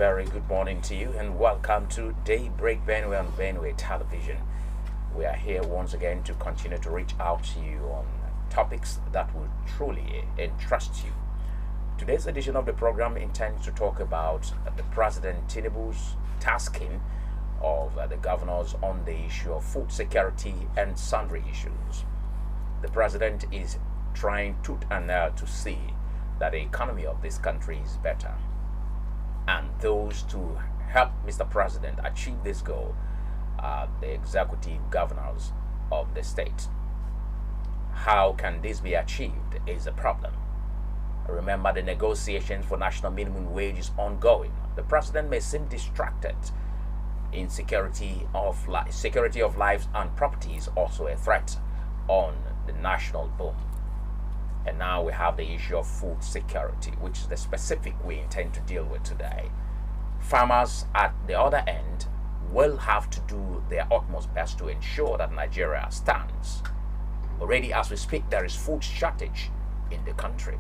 very good morning to you and welcome to Daybreak Benue on Benue Television. We are here once again to continue to reach out to you on topics that will truly interest you. Today's edition of the program intends to talk about the President Tinubu's tasking of the governors on the issue of food security and sundry issues. The President is trying tooth and nail to see that the economy of this country is better. And those to help Mr. President achieve this goal are the executive governors of the state. How can this be achieved is a problem. Remember, the negotiations for national minimum wage is ongoing. The president may seem distracted. Insecurity of lives and property is also a threat on the national boom. And now we have the issue of food security, which is the specific we intend to deal with today. Farmers at the other end will have to do their utmost best to ensure that Nigeria stands. Already as we speak, there is food shortage in the country.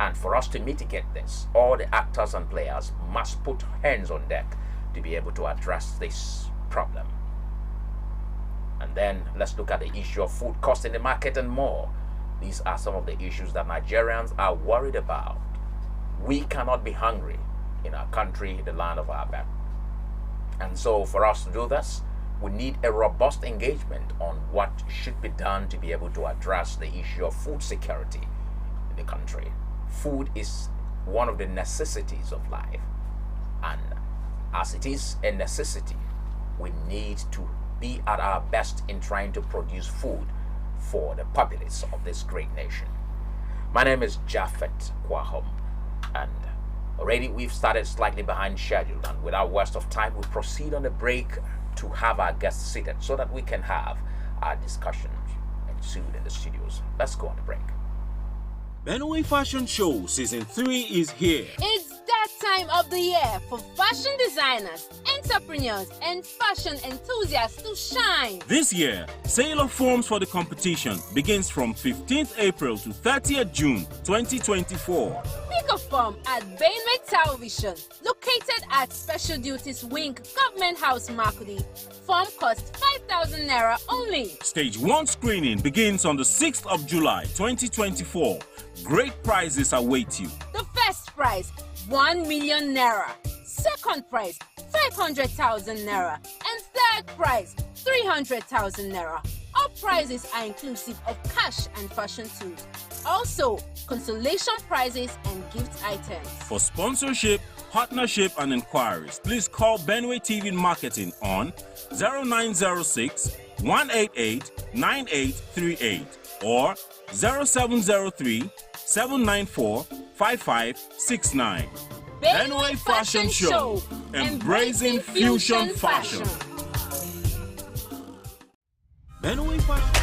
And for us to mitigate this, all the actors and players must put hands on deck to be able to address this problem. And then let's look at the issue of food cost in the market and more. These are some of the issues that Nigerians are worried about. We cannot be hungry in our country, the land of our birth. And so for us to do this, we need a robust engagement on what should be done to be able to address the issue of food security in the country. Food is one of the necessities of life. And as it is a necessity, we need to be at our best in trying to produce food for the populace of this great nation. My name is Japhet Kwahom, and already we've started slightly behind schedule, and without waste of time, we'll proceed on a break to have our guests seated so that we can have our discussions ensued in the studios. Let's go on the break. Benue Fashion Show Season 3 is here. It's that time of the year for fashion designers, entrepreneurs, and fashion enthusiasts to shine. This year, sale of forms for the competition begins from 15th April to 30th June 2024. Pick a form at Benue Television, located at Special Duties Wing, Government House, Makudi. Form costs 5,000 Naira only. Stage 1 screening begins on the 6th of July 2024. Great prizes await you. The first prize, 1 million Naira. Second prize, 500,000 Naira. And third prize, 300,000 Naira. All prizes are inclusive of cash and fashion tools. Also, consolation prizes and gift items. For sponsorship, partnership and inquiries, please call Benue TV Marketing on 0906 188 9838 or 0703 794 5569. Benue Fashion Show, embracing fusion fashion. Benue Fashion.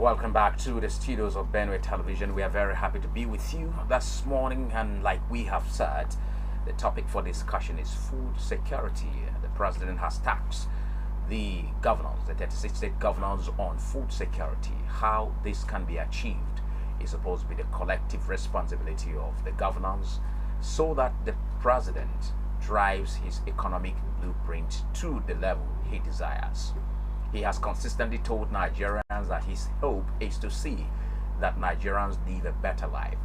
Welcome back to the studios of Benue Television. We are very happy to be with you this morning, and like we have said, the topic for discussion is food security. The president has tasked the governors, the 36 state governors, on food security. How this can be achieved is supposed to be the collective responsibility of the governors, so that the president drives his economic blueprint to the level he desires. He has consistently told Nigerians that his hope is to see that Nigerians live a better life,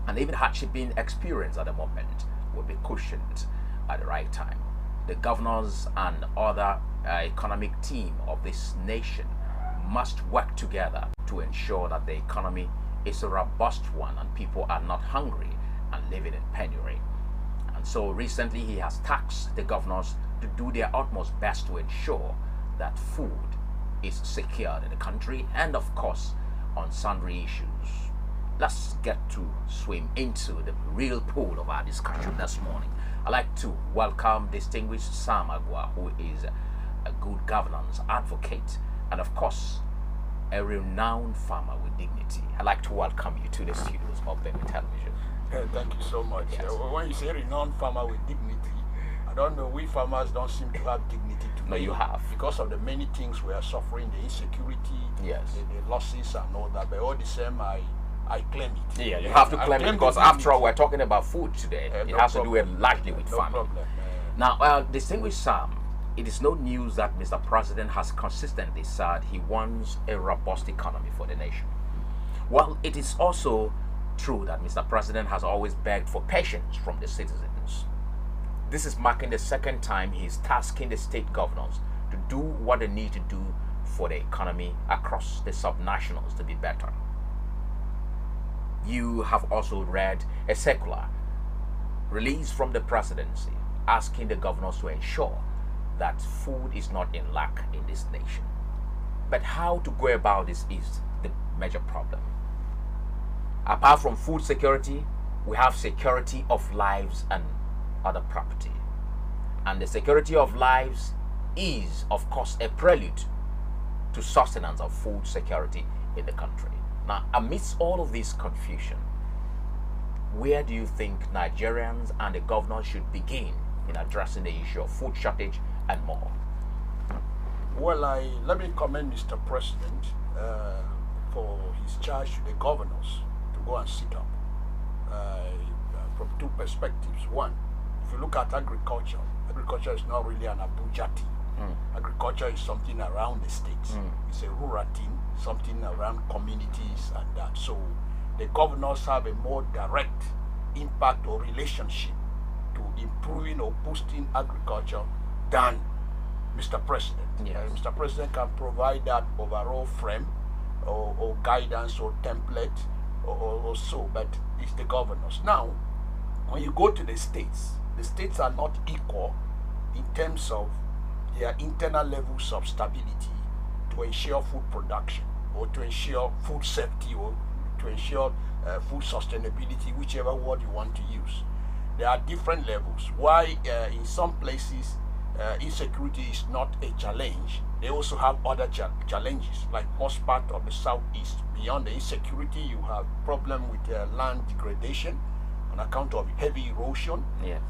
and even hardship being experienced at the moment will be cushioned at the right time. The governors and other economic team of this nation must work together to ensure that the economy is a robust one and people are not hungry and living in penury. And so recently he has tasked the governors to do their utmost best to ensure that food is secured in the country, and of course on sundry issues. Let's get to swim into the real pool of our discussion this morning. I'd like to welcome distinguished Sam Agua, who is a good governance advocate and of course a renowned farmer with dignity. I'd like to welcome you to the studios of Benue Television. Thank you so much. Yes. When you say renowned farmer with dignity, I don't know, we farmers don't seem to have dignity today. No, you have. Because of the many things we are suffering, the insecurity, Yes. the losses and all that. But all the same, I claim it. Yeah, you have to claim it, because after all, we're talking about food today. It No has problem. to do largely with No farming. problem. Now, distinguished Sam, it is no news that Mr. President has consistently said he wants a robust economy for the nation. Well, it is also true that Mr. President has always begged for patience from the citizens. This is marking the second time he is tasking the state governors to do what they need to do for the economy across the subnationals to be better. You have also read a circular released from the presidency asking the governors to ensure that food is not in lack in this nation. But how to go about this is the major problem. Apart from food security, we have security of lives and other property. And the security of lives is, of course, a prelude to sustenance of food security in the country. Now, amidst all of this confusion, where do you think Nigerians and the governors should begin in addressing the issue of food shortage and more? Well, let me commend Mr. President for his charge to the governors to go and sit up from two perspectives. One, if you look at agriculture, agriculture is not really an Abuja thing. Agriculture is something around the states. It's a rural thing, something around communities and that. So the governors have a more direct impact or relationship to improving or boosting agriculture than Mr. President. Yes. Mr. President can provide that overall frame or guidance or template or so, but it's the governors. Now, when you go to the states are not equal in terms of their internal levels of stability to ensure food production or to ensure food safety or to ensure food sustainability, whichever word you want to use. There are different levels. Why in some places insecurity is not a challenge, they also have other challenges, like most part of the southeast. Beyond the insecurity, you have problem with land degradation on account of heavy erosion. Yes.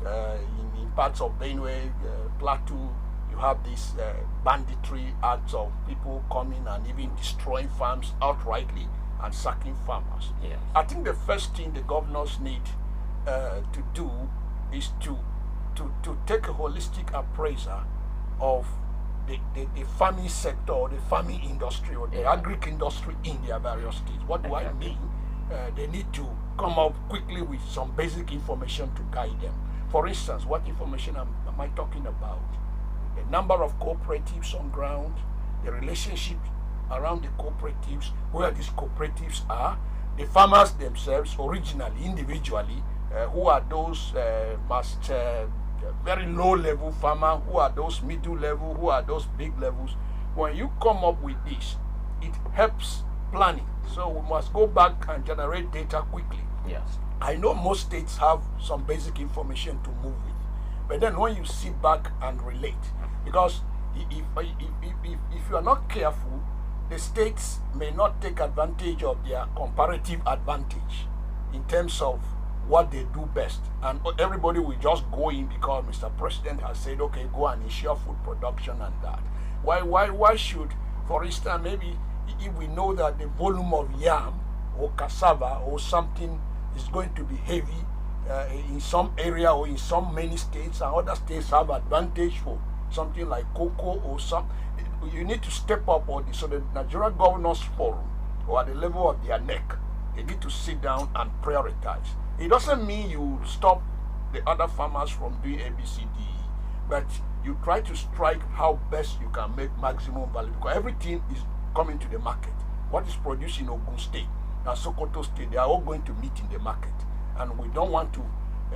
In parts of Benue, Plateau, you have this banditry acts of people coming and even destroying farms outrightly and sacking farmers. Yes. I think the first thing the governors need to do is to take a holistic appraisal of the farming sector or the farming industry or the agri-industry in their various states. What do I mean? They need to come up quickly with some basic information to guide them. For instance, what information am I talking about? The number of cooperatives on ground, the relationship around the cooperatives, where these cooperatives are, the farmers themselves originally, individually, who are those very low level farmer, who are those middle level, who are those big levels. When you come up with this, it helps planning. So we must go back and generate data quickly. Yes. I know most states have some basic information to move with, but then when you sit back and relate, because if you are not careful, the states may not take advantage of their comparative advantage in terms of what they do best, and everybody will just go in because Mr. President has said, okay, go and ensure food production and that. Why should, for instance, maybe if we know that the volume of yam or cassava or something is going to be heavy in some area or in some many states, and other states have advantage for something like cocoa or some, you need to step up on this. So the Nigerian Governors Forum, or at the level of their neck, they need to sit down and prioritize. It doesn't mean you stop the other farmers from doing ABCD, but you try to strike how best you can make maximum value, because everything is coming to the market. What is produced in Ogun State and Sokoto State, they are all going to meet in the market, and we don't want to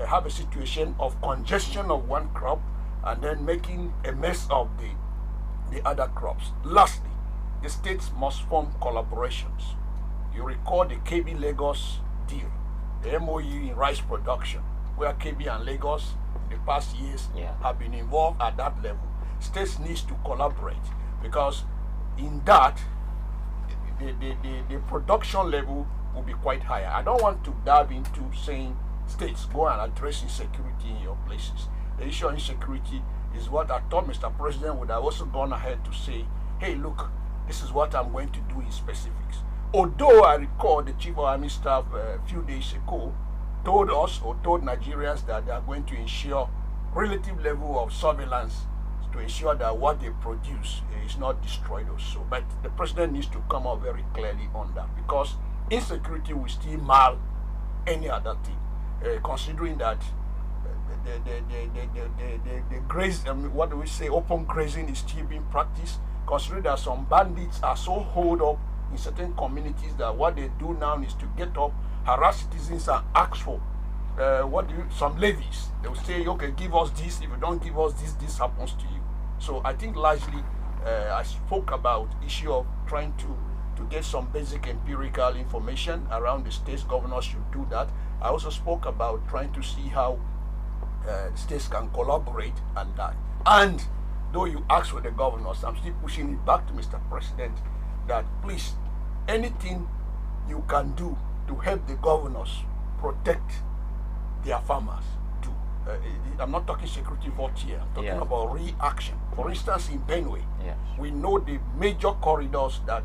have a situation of congestion of one crop and then making a mess of the other crops. Lastly, the states must form collaborations. You recall the KB Lagos deal, the MOU in rice production, where KB and Lagos in the past years have been involved at that level. States needs to collaborate, because in that the production level will be quite higher. I don't want to dive into saying states go and address insecurity in your places. The issue of insecurity is what I thought Mr. President would have also gone ahead to say, hey, look, this is what I'm going to do in specifics. Although I recall the Chief of Army Staff a few days ago told us, or told Nigerians, that they are going to ensure relative level of surveillance to ensure that what they produce is not destroyed or so. But the President needs to come out very clearly on that, because insecurity will still mar any other thing, considering that the graze, what do we say, open grazing is still being practiced, considering that some bandits are so holed up in certain communities that what they do now is to get up, harass citizens and ask for some levies. They will say, okay, give us this, if you don't give us this, this happens to you. So I think largely I spoke about issue of trying to get some basic empirical information around the states. Governors should do that. I also spoke about trying to see how states can collaborate and that. And though you ask for the governors, I'm still pushing it back to Mr. President that please, anything you can do to help the governors protect their farmers, do. I'm not talking security vote here, I'm talking about reaction. For instance, in Benue, we know the major corridors that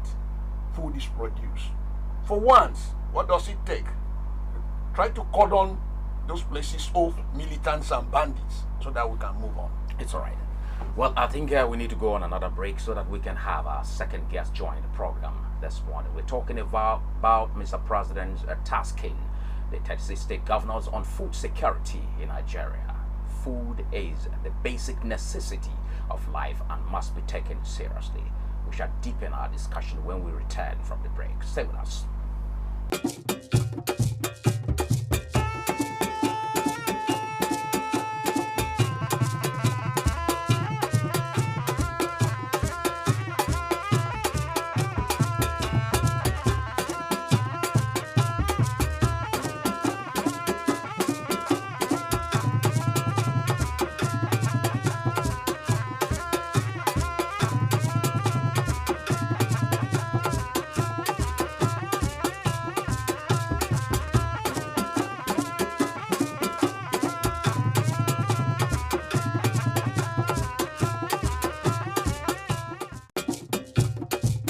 food is produced. For once, what does it take? Try to cordon those places off militants and bandits so that we can move on. It's all right. Well, I think we need to go on another break so that we can have our second guest join the program this morning. We're talking about Mr. President's tasking the 36 state governors on food security in Nigeria. Food is the basic necessity of life and must be taken seriously. We shall deepen our discussion when we return from the break. Stay with us.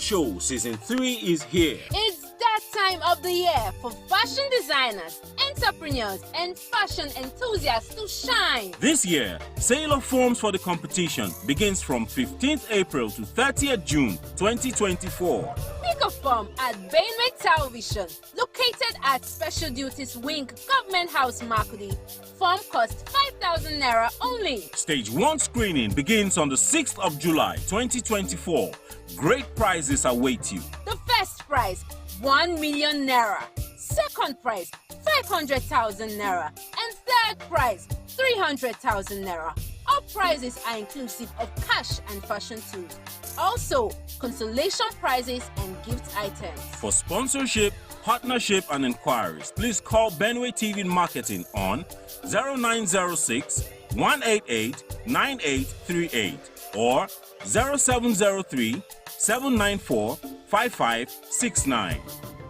Show Season 3 is here. It's that time of the year for fashion designers, entrepreneurs, and fashion enthusiasts to shine. This year, sale of forms for the competition begins from 15th April to 30th June 2024. Pick a form at Benue Television, located at Special Duties Wing, Government House, Makudi. Form costs 5,000 Naira only. Stage 1 screening begins on the 6th of July 2024. Great prizes await you. The first prize, 1 million Naira. Second prize, 500,000 Naira. And third prize, 300,000 Naira. All prizes are inclusive of cash and fashion tools. Also, consolation prizes and gift items. For sponsorship, partnership and inquiries, please call Benue TV Marketing on 0906 188 9838 or 0703 794 5569.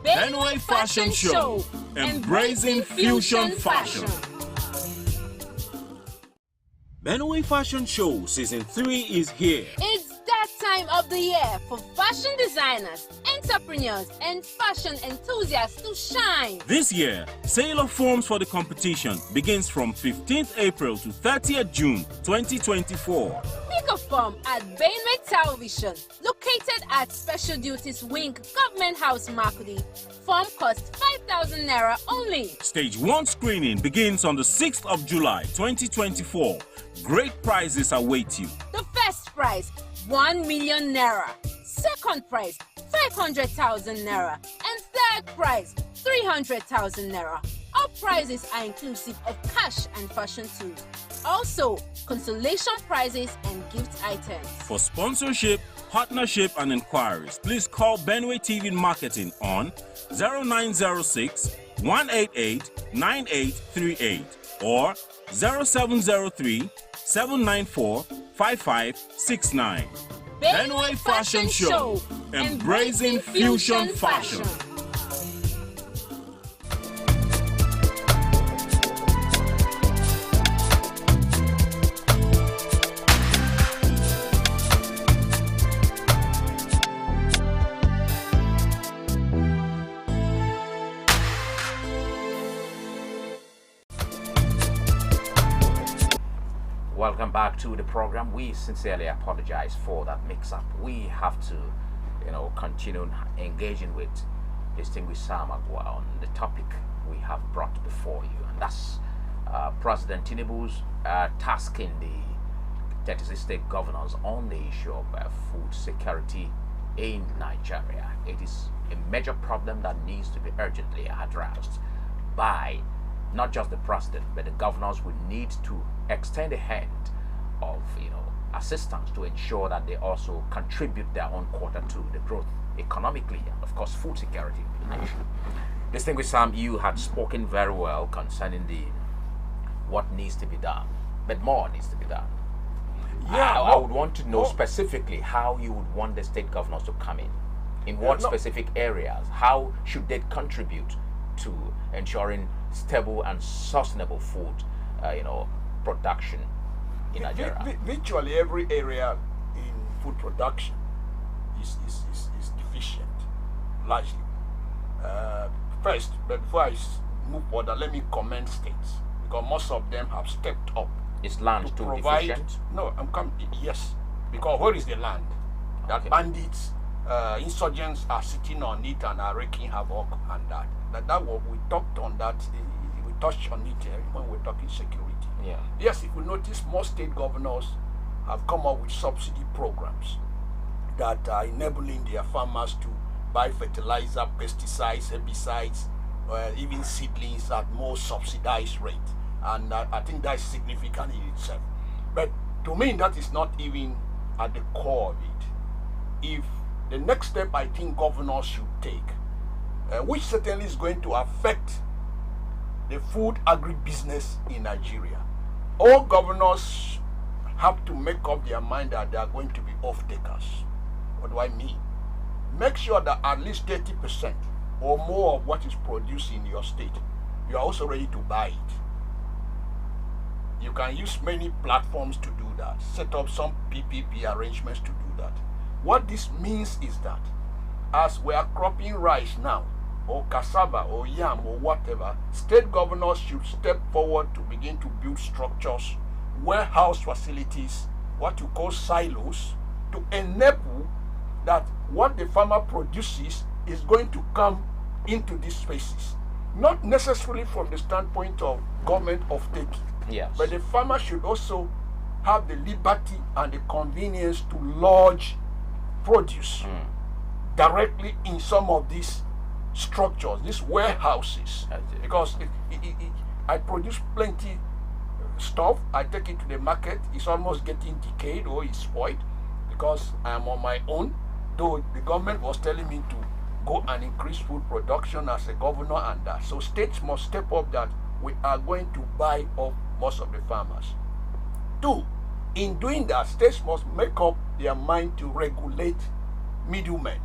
Benue Fashion Show, embracing fusion fashion. Benue Fashion Show Season 3 is here. It's that time of the year for fashion designers, entrepreneurs, and fashion enthusiasts to shine. This year, sale of forms for the competition begins from 15th April to 30th June 2024. Pick a form at Benue Television, located at Special Duties Wing, Government House, Makudi. Form costs 5,000 naira only. Stage 1 screening begins on the 6th of July 2024. Great prizes await you. The first prize, 1 million naira. Second prize, 500,000 naira. And third prize, 300,000 naira. All prizes are inclusive of cash and fashion tools. Also, consolation prizes and gift items. For sponsorship, partnership, and inquiries, please call Benue TV Marketing on 0906 188 9838 or 0703 794 5569. Benue Fashion Show, embracing fusion fashion. Welcome back to the program. We sincerely apologize for that mix-up. We have to, continue engaging with distinguished Sam Agua on the topic we have brought before you, and that's President Tinubu's tasking the 36 state governors on the issue of food security in Nigeria. It is a major problem that needs to be urgently addressed by not just the president, but the governors will need to extend a hand of assistance to ensure that they also contribute their own quota to the growth economically and of course food security in the nation. Distinguished Sam, you had spoken very well concerning what needs to be done, but more needs to be done. Yeah, I would want to know specifically how you would want the state governors to come in what specific areas, how should they contribute to ensuring stable and sustainable food production in Nigeria. Virtually every area in food production is deficient, largely. First, but before I move further, let me commend states, because most of them have stepped up. Is land too deficient? No, yes, because where is the land? That bandits, insurgents are sitting on it and are wreaking havoc, and that what we talked on that. We touched on it when we're talking security. Yeah. Yes, if you notice, most state governors have come up with subsidy programs that are enabling their farmers to buy fertilizer, pesticides, herbicides, even seedlings at more subsidized rate. And I think that's significant in itself. But to me, that is not even at the core of it. If the next step I think governors should take, which certainly is going to affect the food agribusiness in Nigeria, all governors have to make up their mind that they are going to be off-takers. What do I mean? Make sure that at least 30% or more of what is produced in your state, you are also ready to buy it. You can use many platforms to do that. Set up some PPP arrangements to do that. What this means is that as we are cropping rice now, or cassava or yam or whatever, state governors should step forward to begin to build structures, warehouse facilities, what you call silos, to enable that what the farmer produces is going to come into these spaces. Not necessarily from the standpoint of government of taking, yes, but the farmer should also have the liberty and the convenience to lodge produce directly in some of these structures, these warehouses, because I produce plenty stuff, I take it to the market, it's almost getting decayed or it's spoiled because I am on my own, though the government was telling me to go and increase food production as a governor and that. So states must step up that we are going to buy off most of the farmers. Two, in doing that, states must make up their mind to regulate middlemen.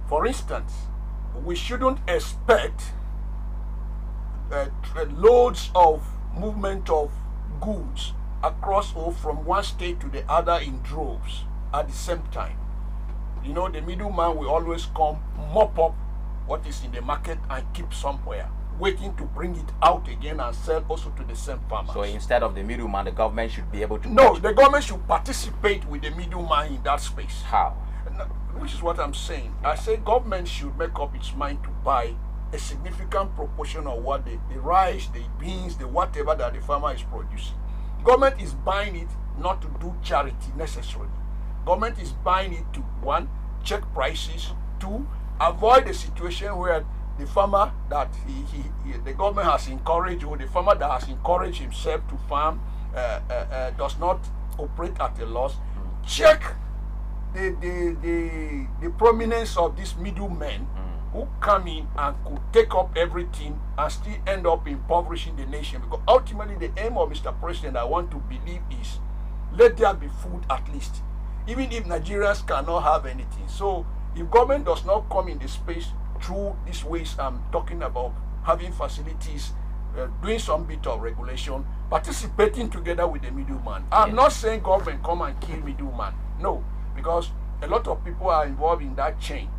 For instance, we shouldn't expect loads of movement of goods across or from one state to the other in droves at the same time. You know, the middleman will always come, mop up what is in the market and keep somewhere, waiting to bring it out again and sell also to the same farmers. So instead of the middleman, the government should be able to... No, the government should participate with the middleman in that space. How? Which is what I'm saying. I say government should make up its mind to buy a significant proportion of what the rice, the beans, the whatever that the farmer is producing. Government is buying it not to do charity necessarily. Government is buying it to, one, check prices, two, avoid a situation where the farmer that the government has encouraged, or the farmer that has encouraged himself to farm does not operate at a loss. Check the prominence of these middlemen who come in and could take up everything and still end up impoverishing the nation. Because ultimately the aim of Mr. President, I want to believe, is let there be food at least, even if Nigerians cannot have anything. So if government does not come in the space through these ways I'm talking about, having facilities, doing some bit of regulation, participating together with the middleman. I'm not saying government come and kill middleman. No, because a lot of people are involved in that chain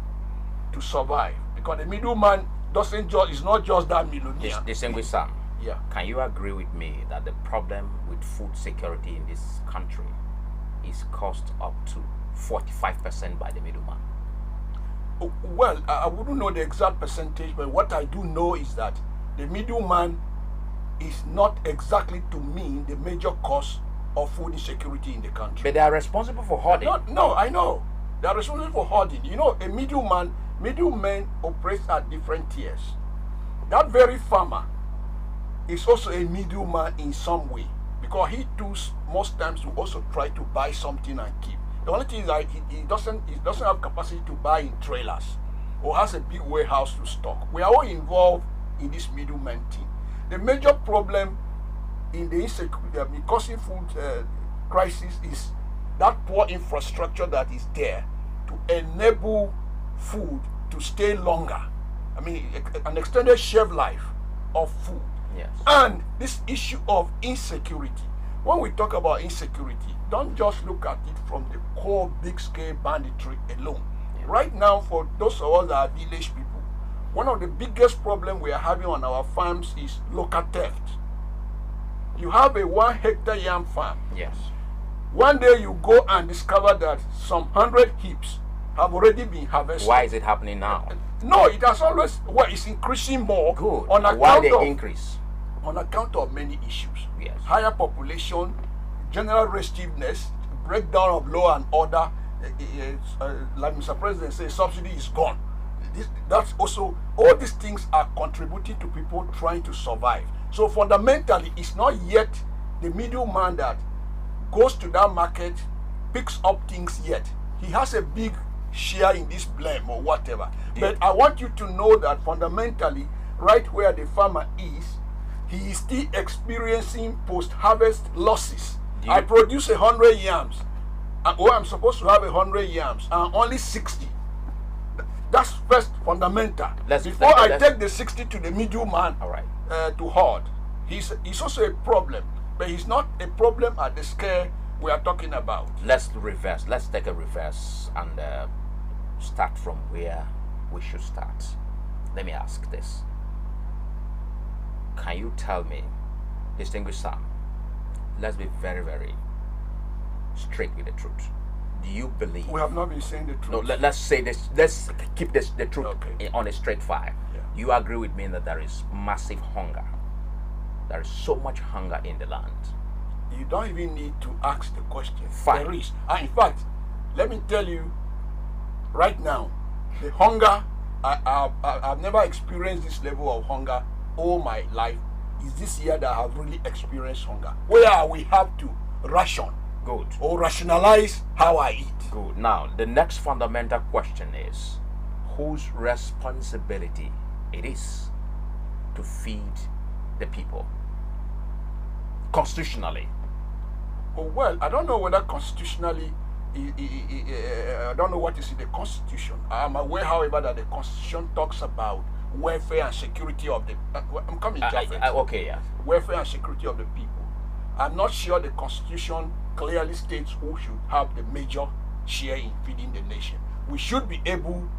to survive. Because the middleman is not just that millionaire. Distinguished Sam, Yeah. can you agree with me that the problem with food security in this country is caused up to 45% by the middleman? Well, I wouldn't know the exact percentage, but what I do know is that the middleman is not exactly, to me, the major cause of food insecurity in the country. But they are responsible for hoarding. No, I know. They are responsible for hoarding. You know, a middleman operates at different tiers. That very farmer is also a middleman in some way, because he too most times will also try to buy something and keep. The only thing is that he doesn't have capacity to buy in trailers or has a big warehouse to stock. We are all involved in this middleman thing. The major problem in the insecurity causing food crisis is that poor infrastructure that is there to enable food to stay longer. I mean, an extended shelf life of food. Yes. And this issue of insecurity. When we talk about insecurity, don't just look at it from the core big-scale banditry alone. Yeah. Right now, for those of us that are village people, one of the biggest problems we are having on our farms is local theft. You have a 1 hectare yam farm. Yes. One day you go and discover that some 100 heaps have already been harvested. Why is it happening now? No, it has always, well, it's increasing more. Good. On Why account the of increase? On account of many issues. Yes. Higher population, general restiveness, breakdown of law and order. Like Mr. President says, subsidy is gone. That's also, all these things are contributing to people trying to survive. So fundamentally, it's not yet the middleman that goes to that market, picks up things yet. He has a big share in this blame or whatever. But I want you to know that fundamentally, right where the farmer is, he is still experiencing post-harvest losses. I produce 100 yams, I'm supposed to have 100 yams, and only 60. That's first fundamental. Before I take the 60 to the middleman, all right, to hoard, he's also a problem, but he's not a problem at the scale we are talking about. Let's reverse. Let's take a reverse and start from where we should start. Let me ask this. Can you tell me, distinguished Sam, let's be very, very straight with the truth. Do you believe... We have not been saying the truth. No, let's say this. Let's keep the truth Okay. on a straight fire. Yeah. You agree with me that there is massive hunger. There is so much hunger in the land. You don't even need to ask the question. Fine. There is. And in fact, let me tell you, right now, the hunger, I've never experienced this level of hunger all my life. Is this year that I have really experienced hunger, where we have to ration. Good. Or rationalize how I eat. Good. Now, the next fundamental question is whose responsibility it is to feed the people constitutionally. Oh, well, I don't know whether constitutionally I don't know what is in the Constitution. I'm aware, however, that the Constitution talks about welfare and security of the. I'm coming, Jafet. Okay, yeah. Welfare and security of the people. I'm not sure the Constitution clearly states who should have the major share in feeding the nation. We should be able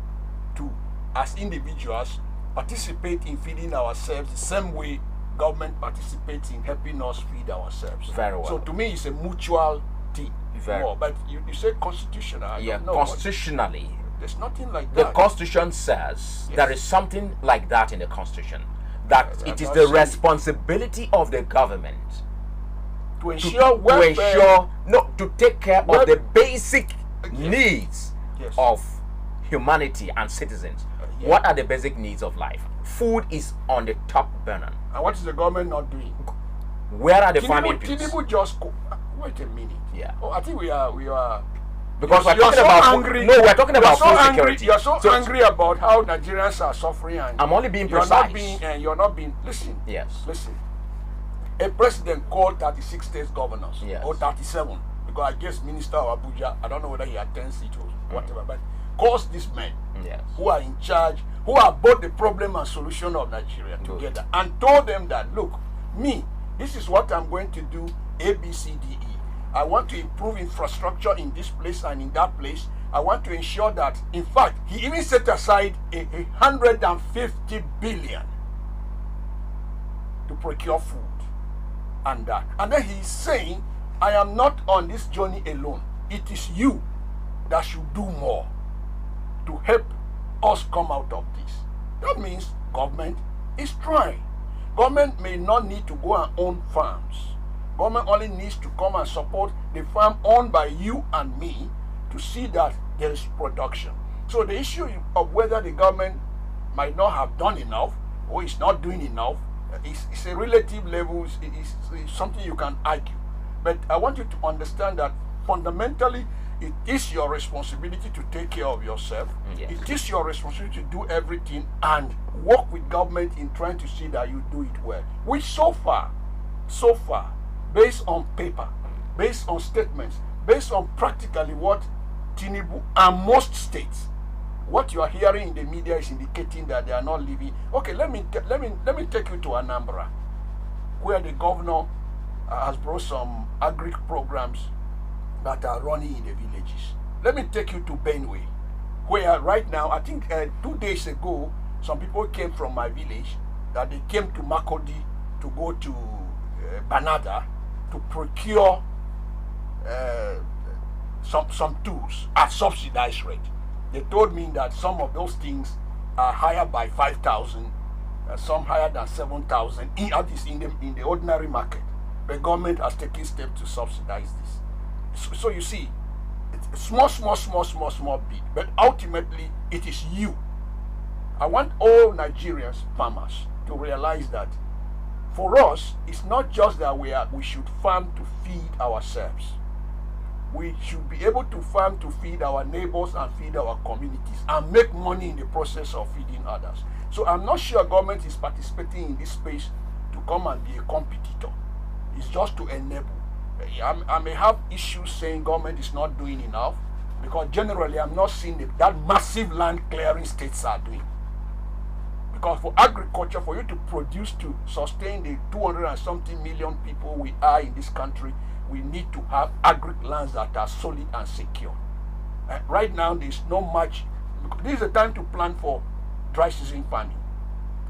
to, as individuals, participate in feeding ourselves the same way government participates in helping us feed ourselves. Very well. So to me, it's a mutual thing. Very. But you say constitutional. I Yeah, don't know constitutionally. there's nothing like The that. Constitution says Yes. there is something like that in the Constitution. That it is I'm the not saying- responsibility of the government to ensure welfare. to take care Well- of the basic Yes. needs Yes. of humanity and citizens. Yeah. What are the basic needs of life? Food is on the top burner. And what is the government not doing? Where are the farming Tinubu people? just wait a minute. Yeah. Oh, I think we are. Because we're You're talking so about angry. no, we're talking about You're so food angry. security. You're so angry about how Nigerians are suffering, and I'm only being you're precise. not being. And you're not being. Listen. Yes. Listen. A president called 36 states governors, Yes. or 37, because I guess Minister of Abuja, I don't know whether he attends it or whatever, but calls these men Yes. who are in charge, who are both the problem and solution of Nigeria Good. together, and told them that, look, this is what I'm going to do, A, B, C, D, E. I want to improve infrastructure in this place and in that place. I want to ensure that, in fact, he even set aside 150 billion to procure food and that. And then he's saying, I am not on this journey alone. It is you that should do more to help us come out of this. That means government is trying. Government may not need to go and own farms. Government only needs to come and support the farm owned by you and me to see that there is production. So the issue of whether the government might not have done enough or is not doing enough is a relative level, it's something you can argue. But I want you to understand that fundamentally it is your responsibility to take care of yourself. Yes. It is your responsibility to do everything and work with government in trying to see that you do it well. Which so far, based on paper, based on statements, based on practically what Tinubu and most states, what you are hearing in the media is indicating that they are not living. Okay, let me take you to Anambra, where the governor has brought some agri programs that are running in the villages. Let me take you to Benue, where right now, I think 2 days ago, some people came from my village, that they came to Makodi to go to Banada to procure some tools at subsidized rate. They told me that some of those things are higher by 5,000, some higher than 7,000 in the ordinary market. The government has taken steps to subsidize this. So you see, it's small bit, but ultimately it is you. I want all Nigerians farmers to realize that for us, it's not just that we should farm to feed ourselves. We should be able to farm to feed our neighbors and feed our communities and make money in the process of feeding others. So I'm not sure government is participating in this space to come and be a competitor. It's just to enable. I may have issues saying government is not doing enough, because generally I'm not seeing that massive land clearing states are doing. Because for agriculture, for you to produce, to sustain the 200 and something million people we are in this country, we need to have agri lands that are solid and secure. Right now, there's no much. This is the time to plan for dry season farming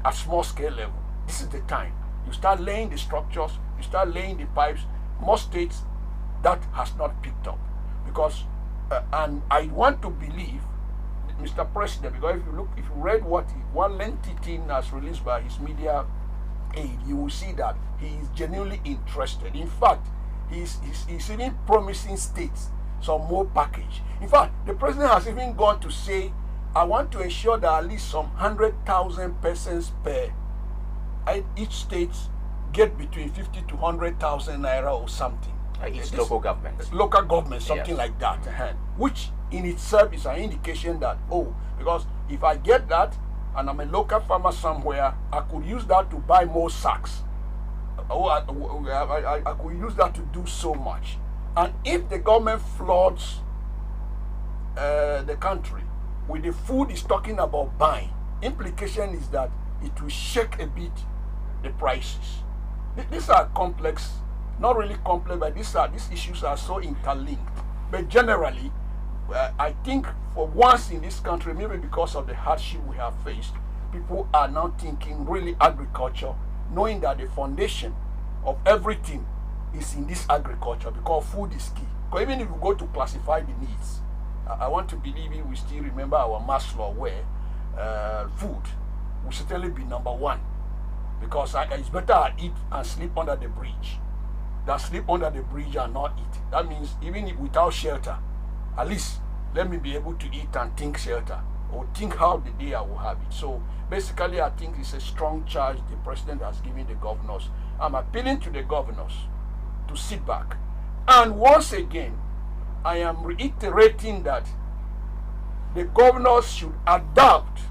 at small scale level. This is the time. You start laying the structures, you start laying the pipes. Most states, that has not picked up. Because, and I want to believe, Mr. President, because if you read what one lengthy thing as released by his media aide, you will see that he is genuinely interested. In fact, he's even promising states some more package. In fact, the president has even gone to say, I want to ensure that at least some 100,000 persons per each state get between 50 to 100,000 naira or something. It's local government. Local government, something Yes. like that. Which in itself is an indication that, because if I get that and I'm a local farmer somewhere, I could use that to buy more sacks. I could use that to do so much. And if the government floods the country with the food is talking about buying. Implication is that it will shake a bit the prices. These are complex, not really complex, but these issues are so interlinked. But generally, I think for once in this country, maybe because of the hardship we have faced, people are now thinking really agriculture, knowing that the foundation of everything is in this agriculture, because food is key. Because even if we go to classify the needs, I want to believe we still remember our Maslow, where food will certainly be number one, because it's better I eat and sleep under the bridge than sleep under the bridge and not eat. That means even if without shelter, at least let me be able to eat and think shelter, or think how the day I will have it. So basically, I think it's a strong charge the president has given the governors. I'm appealing to the governors to sit back. And once again, I am reiterating that the governors should adopt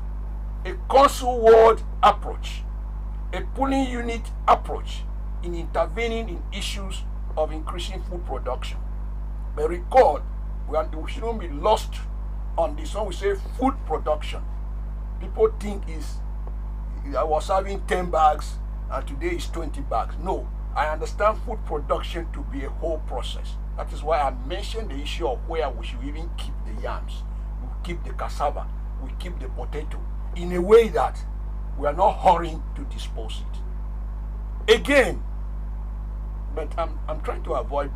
a council ward approach, a pooling unit approach in intervening in issues of increasing food production. But recall, we shouldn't be lost on this. When we say food production, people think I was having 10 bags and today is 20 bags. No, I understand food production to be a whole process. That is why I mentioned the issue of where we should even keep the yams, we keep the cassava, we keep the potato, in a way that we are not hurrying to dispose it. Again, but I'm trying to avoid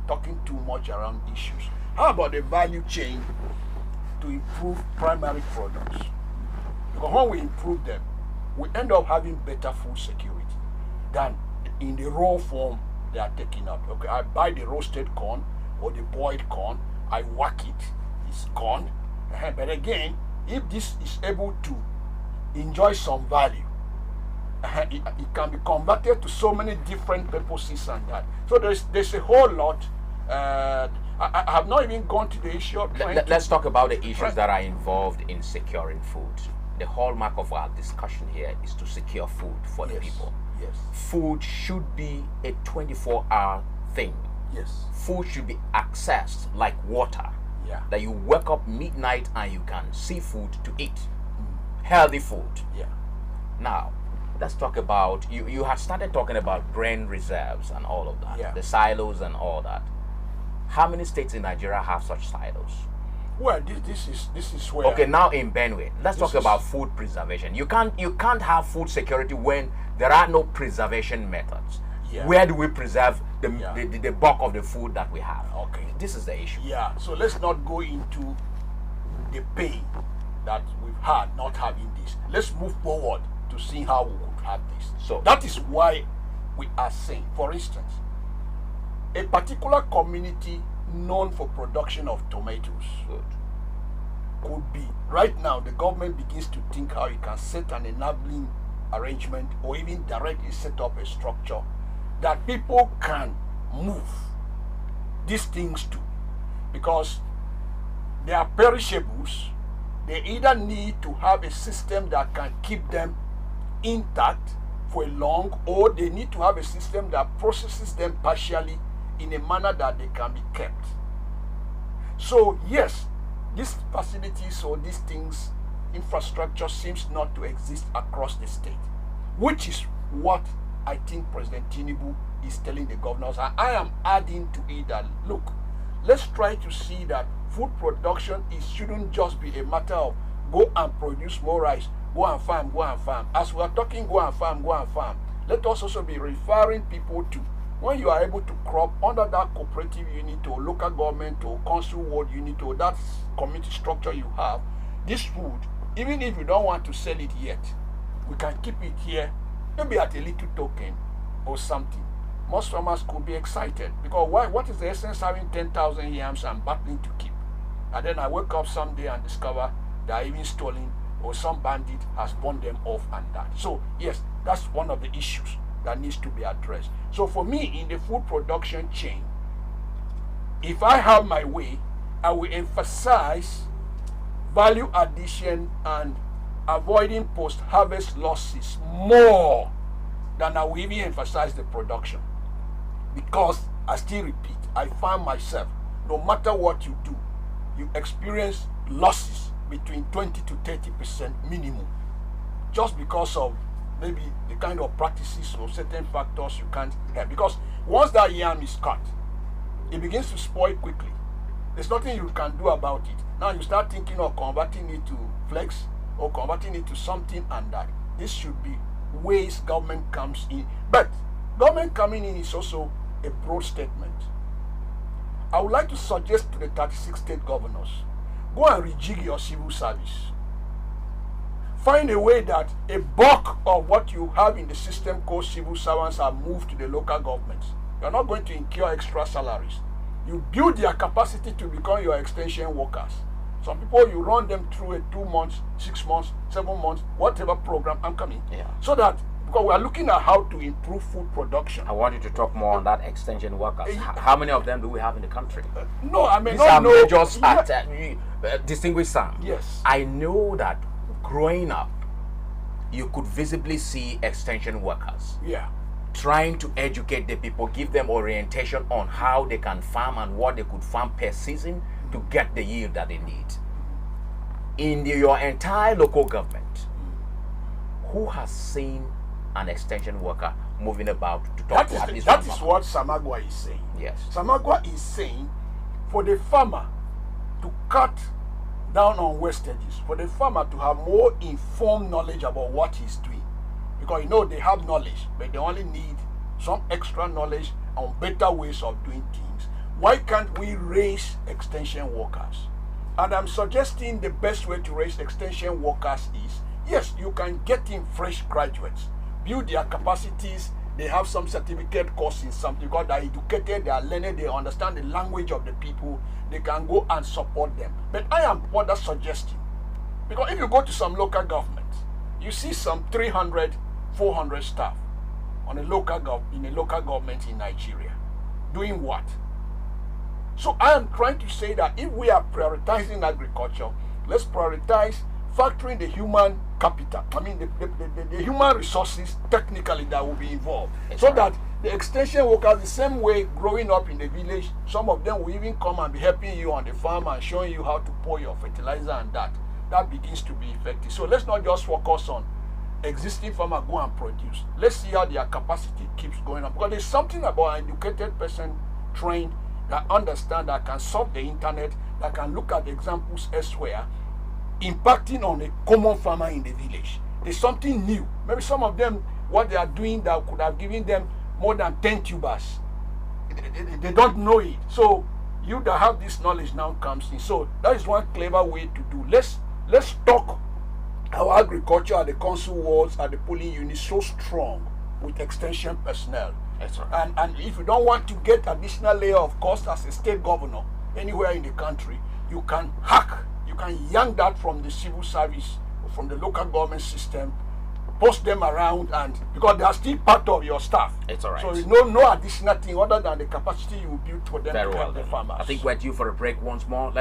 talking too much around issues. How about the value chain to improve primary products? Because when we improve them, we end up having better food security than in the raw form they are taking out. Okay, I buy the roasted corn or the boiled corn, I whack it, it's gone. But again, if this is able to enjoy some value, it can be converted to so many different purposes and that. So there's a whole lot. I have not even gone to the issue of let's talk about the issues that are involved in securing food. The hallmark of our discussion here is to secure food for the people. Yes. Food should be a 24-hour thing. Yes. Food should be accessed like water. Yeah. That you wake up midnight and you can see food to eat. Healthy food. Yeah. Now, let's talk about, you had started talking about grain reserves and all of that. Yeah. The silos and all that. How many states in Nigeria have such silos? Well, this is where. Okay, now in Benue, let's talk about food preservation. You can't have food security when there are no preservation methods. Yeah. Where do we preserve the bulk of the food that we have? Okay. This is the issue. Yeah. So let's not go into the pain that we've had not having this. Let's move forward to see how we could have this. So that is why we are saying, for instance, a particular community known for production of tomatoes could be, right now the government begins to think how it can set an enabling arrangement or even directly set up a structure that people can move these things to, because they are perishables. They either need to have a system that can keep them intact for a long, or they need to have a system that processes them partially in a manner that they can be kept. So yes, these facilities or these things, infrastructure seems not to exist across the state, which is what I think President Tinubu is telling the governors. And I am adding to it that, look, let's try to see that food production shouldn't just be a matter of go and produce more rice, go and farm, go and farm. As we are talking go and farm, let us also be referring people to, when you are able to crop under that cooperative unit or local government or council ward unit or that community structure you have, this food, even if you don't want to sell it yet, we can keep it here, maybe at a little token or something. Most farmers could be excited, because what is the essence having 10,000 yams and battling to keep? And then I wake up someday and discover they are even stolen, or some bandit has burned them off and that. So yes, that's one of the issues that needs to be addressed. So for me, in the food production chain, if I have my way, I will emphasize value addition and avoiding post-harvest losses more than I will even emphasize the production. Because I still repeat, I find myself, no matter what you do, you experience losses between 20 to 30% minimum, just because of maybe the kind of practices or certain factors you can't have. Because once that yam is cut, it begins to spoil quickly. There's nothing you can do about it. Now you start thinking of converting it to flex or converting it to something, and that this should be ways government comes in. But government coming in is also a broad statement. I would like to suggest to the 36 state governors, go and rejig your civil service. Find a way that a bulk of what you have in the system called civil servants are moved to the local governments. You're not going to incur extra salaries. You build their capacity to become your extension workers. Some people, you run them through a 2 months, 6 months, 7 months, whatever program. I'm coming. Yeah. So that, because we are looking at how to improve food production. I want you to talk more on that extension workers. How many of them do we have in the country? No, I mean, These are no. majors distinguished Sam. Yes. I know that growing up, you could visibly see extension workers Yeah. trying to educate the people, give them orientation on how they can farm and what they could farm per season to get the yield that they need. In your entire local government, who has seen an extension worker moving about to talk to at least That one is farmer? what Samagwa is saying. Yes. Samagwa is saying for the farmer to cut down on wastages, for the farmer to have more informed knowledge about what he's doing. Because they have knowledge, but they only need some extra knowledge on better ways of doing things. Why can't we raise extension workers? And I'm suggesting the best way to raise extension workers is, yes, you can get in fresh graduates, build their capacities. They have some certificate course in something because they are educated, they are learned, they understand the language of the people. They can go and support them. But I am further suggesting, because if you go to some local governments, you see some 300, 400 staff in a local government in Nigeria. Doing what? So I am trying to say that if we are prioritizing agriculture, let's prioritize factoring the human capital, the human resources technically that will be involved. That's so right. that the extension workers, the same way growing up in the village, some of them will even come and be helping you on the farm and showing you how to pour your fertilizer, and that begins to be effective. So let's not just focus on existing farmer go and produce. Let's see how their capacity keeps going up, because there's something about an educated person trained that understand, that can surf the internet, that can look at examples elsewhere, impacting on a common farmer in the village. There's something new. Maybe some of them, what they are doing that could have given them more than 10 tubers. They don't know it. So you that have this knowledge now comes in. So that is one clever way to do. Let's stock our agriculture at the council wards, at the polling units so strong with extension personnel. That's right. And if you don't want to get additional layer of cost as a state governor anywhere in the country, you can yank that from the civil service, from the local government system, post them around, and because they are still part of your staff. It's all right. So no additional thing other than the capacity you build for them Very to well help the then. farmers. I think we're due for a break once more.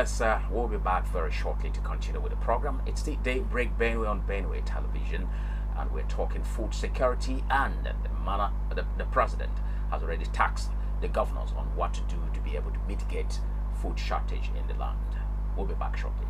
We'll be back very shortly to continue with the program. It's the Daybreak Benue on Benue Television, and we're talking food security and the president has already tasked the governors on what to do to be able to mitigate food shortage in the land. We'll be back shortly.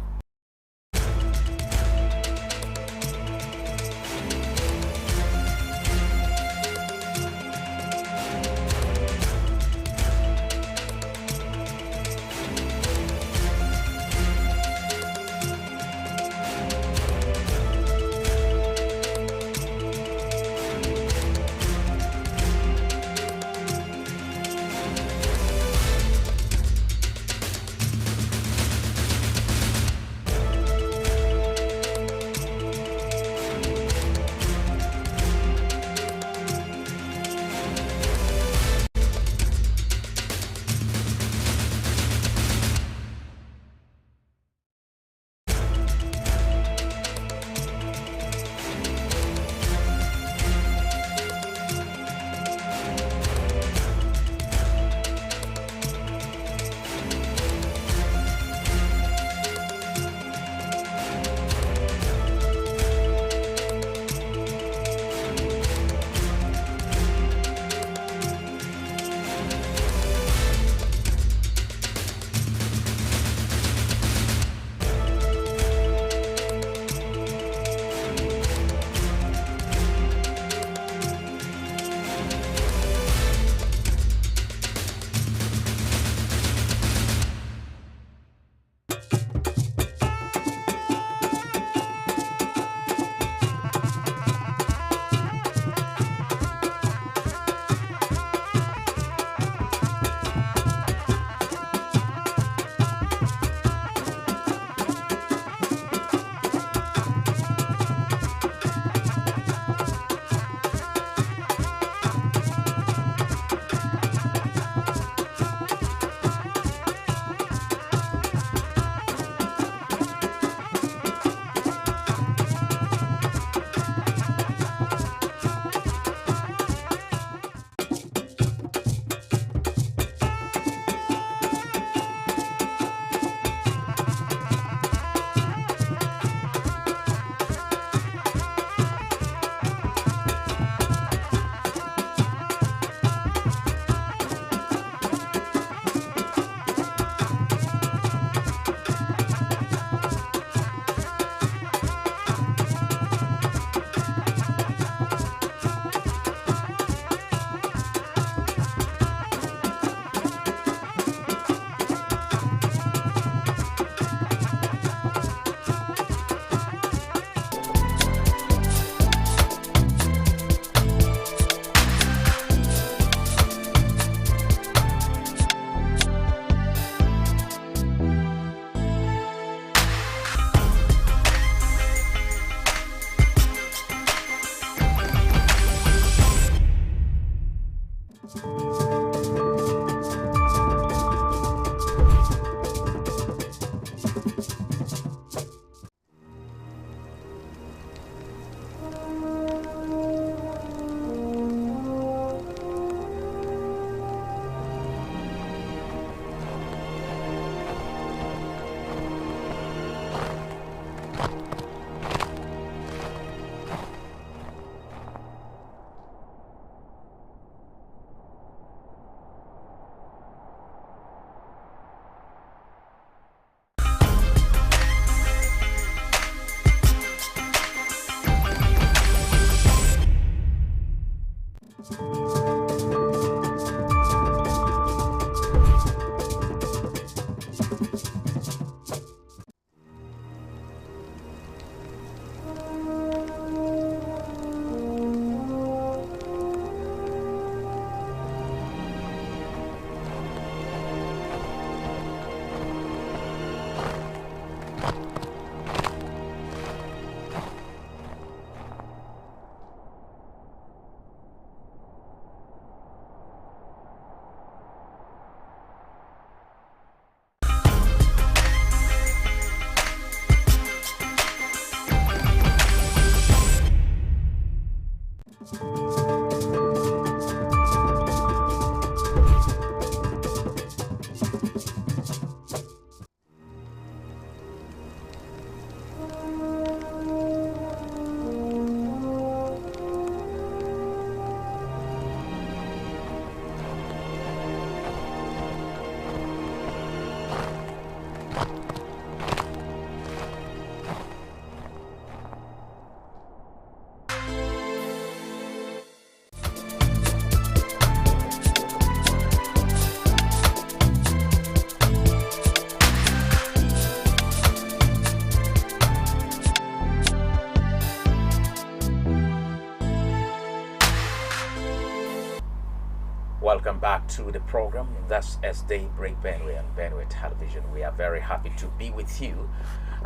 Welcome back to the program. That's as Daybreak Benue and Benue Television. We are very happy to be with you.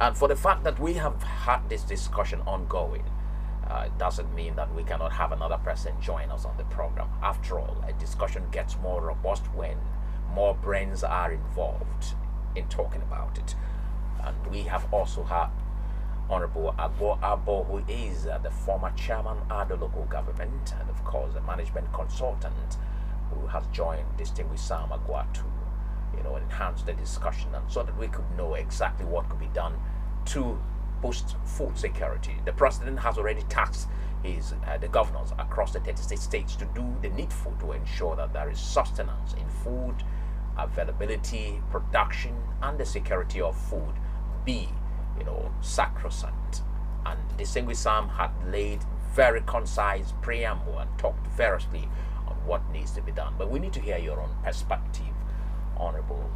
And for the fact that we have had this discussion ongoing, it doesn't mean that we cannot have another person join us on the program. After all, a discussion gets more robust when more brains are involved in talking about it. And we have also had Honorable Agbo Abo, who is the former chairman of the local government and, of course, a management consultant, who has joined distinguished Sam Agua to, enhance the discussion and so that we could know exactly what could be done to boost food security. The president has already tasked the governors across the 36 states to do the needful to ensure that there is sustenance in food, availability, production, and the security of food be, sacrosanct. And distinguished Sam had laid very concise preamble and talked variously on what needs to be done. But we need to hear your own perspective, Honorable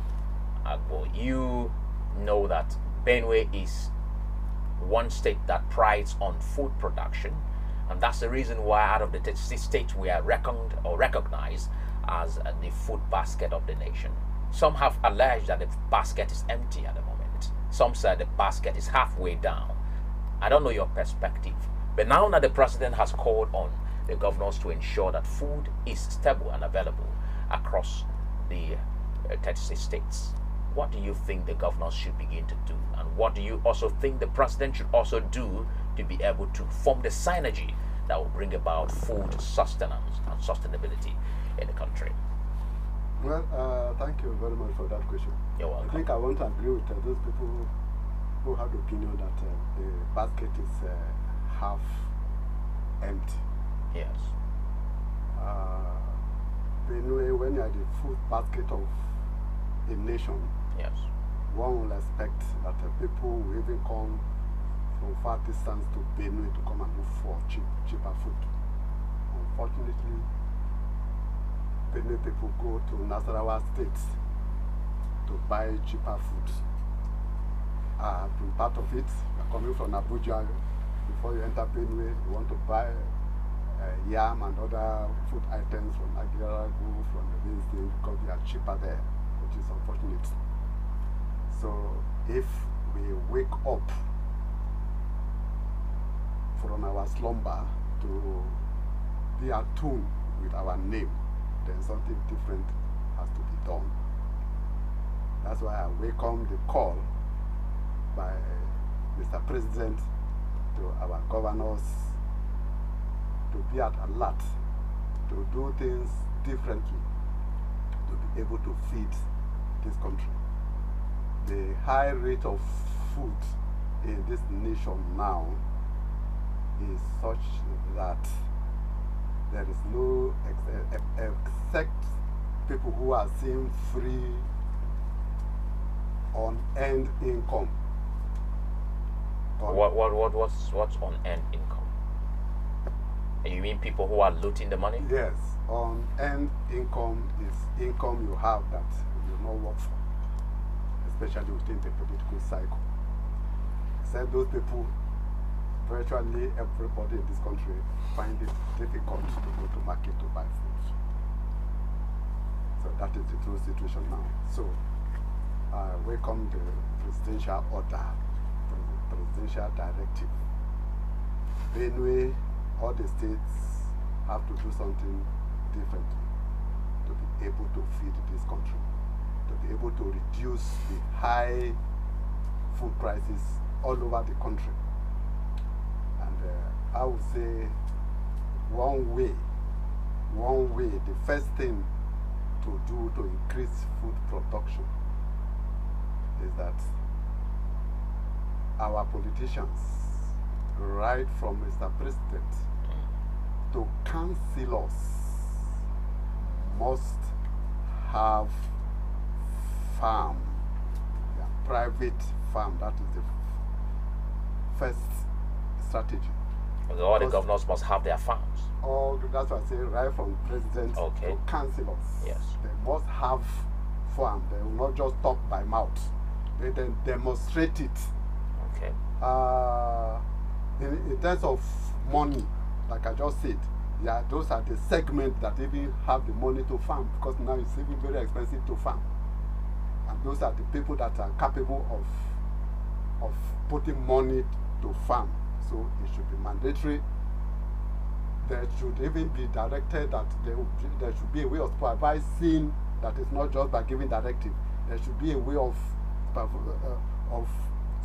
Agbo. You know that Benue is one state that prides on food production, and that's the reason why out of the 36 states we are reckoned or recognized as the food basket of the nation. Some have alleged that the basket is empty at the moment. Some said the basket is halfway down. I don't know your perspective, but now that the president has called on the governors to ensure that food is stable and available across the 36 states, what do you think the governors should begin to do? And what do you also think the president should also do to be able to form the synergy that will bring about food sustenance and sustainability in the country? Well, thank you very much for that question. You're welcome. I think I want to agree with those people who have the opinion that the basket is half empty. Yes. Benue, when you are the food basket of a nation, Yes. one will expect that people will even come from far distance to Benue to come and look for cheaper food. Unfortunately, Benue people go to Nasarawa State to buy cheaper food. I've been part of it. You're coming from Abuja. Before you enter Benue, you want to buy yam and other food items from Nigeria, go from the main state because they are cheaper there, which is unfortunate. So if we wake up from our slumber to be attuned with our name, then something different has to be done. That's why I welcome the call by Mr. President to our governors to be at alert, to do things differently, to be able to feed this country. The high rate of food in this nation now is such that there is no, except people who are seeing free on-end income. What's on-end income? You mean people who are looting the money? Yes, on-end income is income you have that you not work for, especially within the political cycle. Except those people, virtually everybody in this country find it difficult to go to market to buy food. So that is the true situation now. So I welcome the presidential order presidential directive. Benue, all the states have to do something differently to be able to feed this country, to be able to reduce the high food prices all over the country. And I would say one way, the first thing to do to increase food production is that our politicians, right from Mr. President to councillors, must have farm, private farm. That is the first strategy. All the governors must have their farms. That's what I say, right from president to councillors. Yes. They must have farm. They will not just talk by mouth. They then demonstrate it. Okay. In terms of money, like I just said, yeah, those are the segments that even have the money to farm, because now it's even very expensive to farm. And those are the people that are capable of putting money to farm. So it should be mandatory. There should even be directed that there should be a way of supervising, that is not just by giving directive. There should be a way of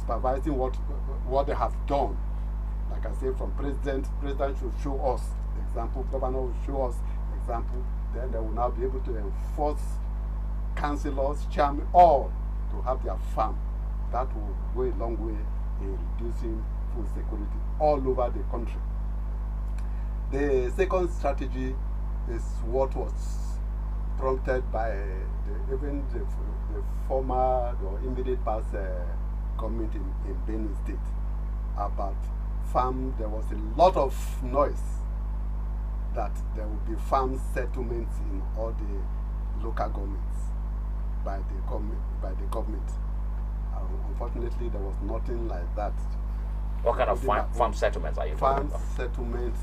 supervising what they have done. Like I say, from president should show us example, governor will show us example, then they will now be able to enforce councillors, chairmen, all to have their farm. That will go a long way in reducing food security all over the country. The second strategy is what was prompted by even the former or immediate past government in Benue State about farm. There was a lot of noise that there will be farm settlements in all the local governments by the government. Unfortunately, there was nothing like that. What kind of farm settlements are you talking about? Farm settlement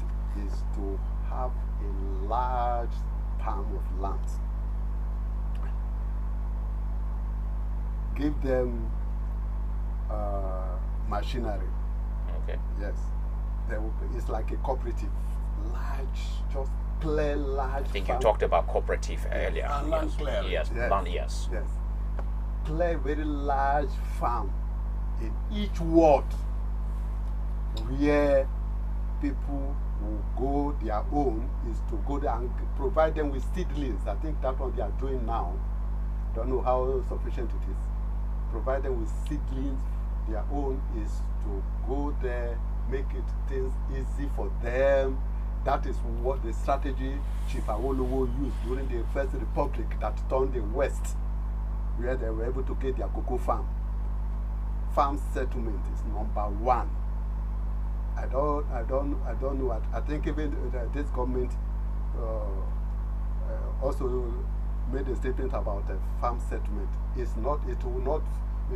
is to have a large palm of land. Give them machinery. Okay. Yes. It's like a cooperative. Large, just clear large. I think farm. you talked about cooperative earlier. And land clearing. Yes, land, yes. Yes. Clear very large farm in each ward where people will go their own is to go there and provide them with seedlings. I think that's what they are doing now. Don't know how sufficient it is. Provide them with seedlings. Their own is to go there, make it things easy for them. That is what the strategy Chief Awolowo used during the First Republic that turned the West, where they were able to get their cocoa farm. Farm settlement is number one. I don't know. I think even this government also made a statement about farm settlement. It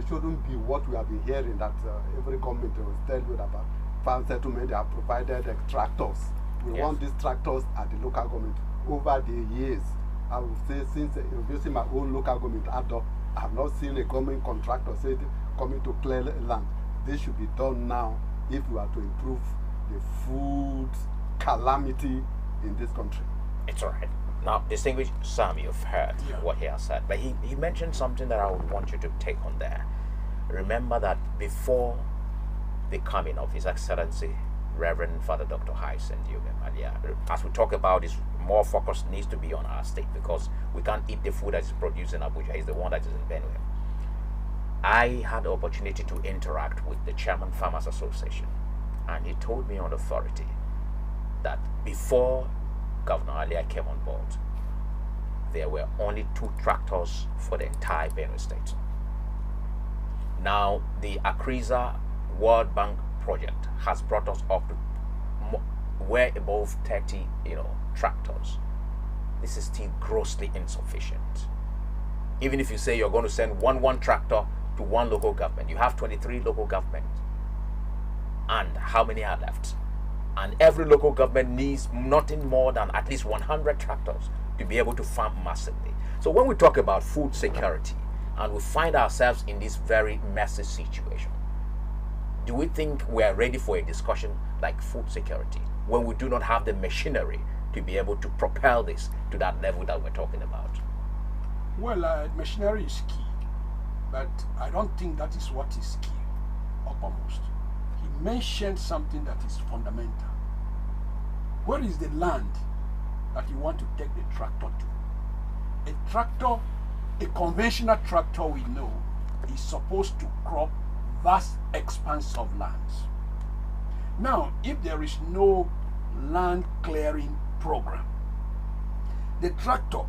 shouldn't be what we have been hearing, that every government will tell you about farm settlement. They have provided tractors. We want these tractors at the local government. Over the years, I would say, since using my own local government, I have not seen a government contractor say coming to clear land. This should be done now if we are to improve the food calamity in this country. It's all right. Now, distinguished Sam, you've heard what he has said, but he mentioned something that I would want you to take on there. Remember that before the coming of His Excellency Reverend Father Dr. Hyacinth Malia, as we talk about this, more focus needs to be on our state, because we can't eat the food that is produced in Abuja. It's the one that is in Benue. I had the opportunity to interact with the Chairman Farmers Association, and he told me on authority that before Governor Alia came on board, there were only 2 tractors for the entire Benue State. Now, the Akriza World Bank project has brought us up to way above 30, tractors. This is still grossly insufficient. Even if you say you're going to send one tractor to one local government, you have 23 local governments. And how many are left? And every local government needs nothing more than at least 100 tractors to be able to farm massively. So when we talk about food security and we find ourselves in this very messy situation, do we think we are ready for a discussion like food security when we do not have the machinery to be able to propel this to that level that we're talking about? Well, machinery is key, but I don't think that is what is key uppermost. He mentioned something that is fundamental. Where is the land that you want to take the tractor to? A tractor, a conventional tractor we know, is supposed to crop vast expanse of lands. Now, if there is no land clearing program, the tractor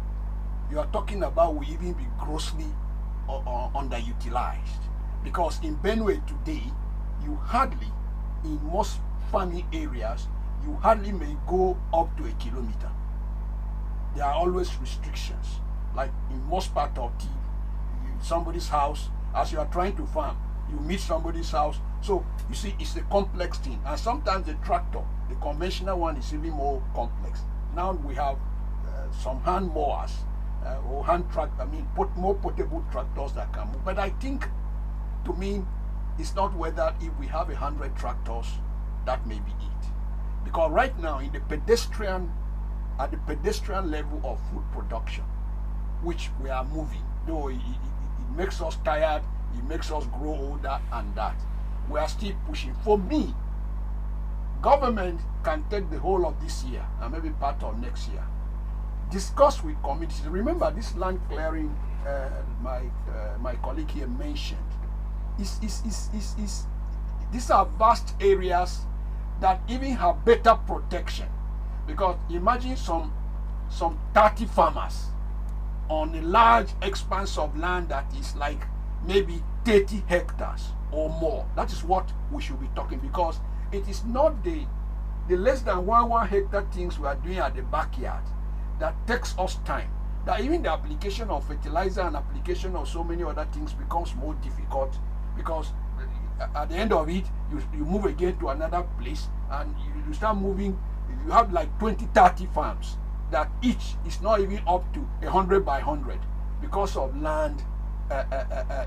you are talking about will even be grossly underutilized, because in Benue today, you hardly, in most farming areas, you hardly may go up to a kilometer. There are always restrictions. Like in most part of somebody's house, as you are trying to farm, you meet somebody's house. So you see, it's a complex thing. And sometimes the tractor, the conventional one, is even more complex. Now we have some hand mowers or more portable tractors that can move. But I think, to me, it's not whether if we have 100 tractors, that may be it. Because right now, at the pedestrian level of food production, which we are moving, though it makes us tired, it makes us grow older and that, we are still pushing. For me, government can take the whole of this year and maybe part of next year, discuss with communities. Remember this land clearing my colleague here mentioned, these are vast areas that even have better protection, because imagine some 30 farmers on a large expanse of land that is like maybe 30 hectares or more. That is what we should be talking, because it is not the less than one hectare things we are doing at the backyard that takes us time, that even the application of fertilizer and application of so many other things becomes more difficult, because at the end of it, you move again to another place and you start moving. You have like 20-30 farms that each is not even up to 100 by 100 because of land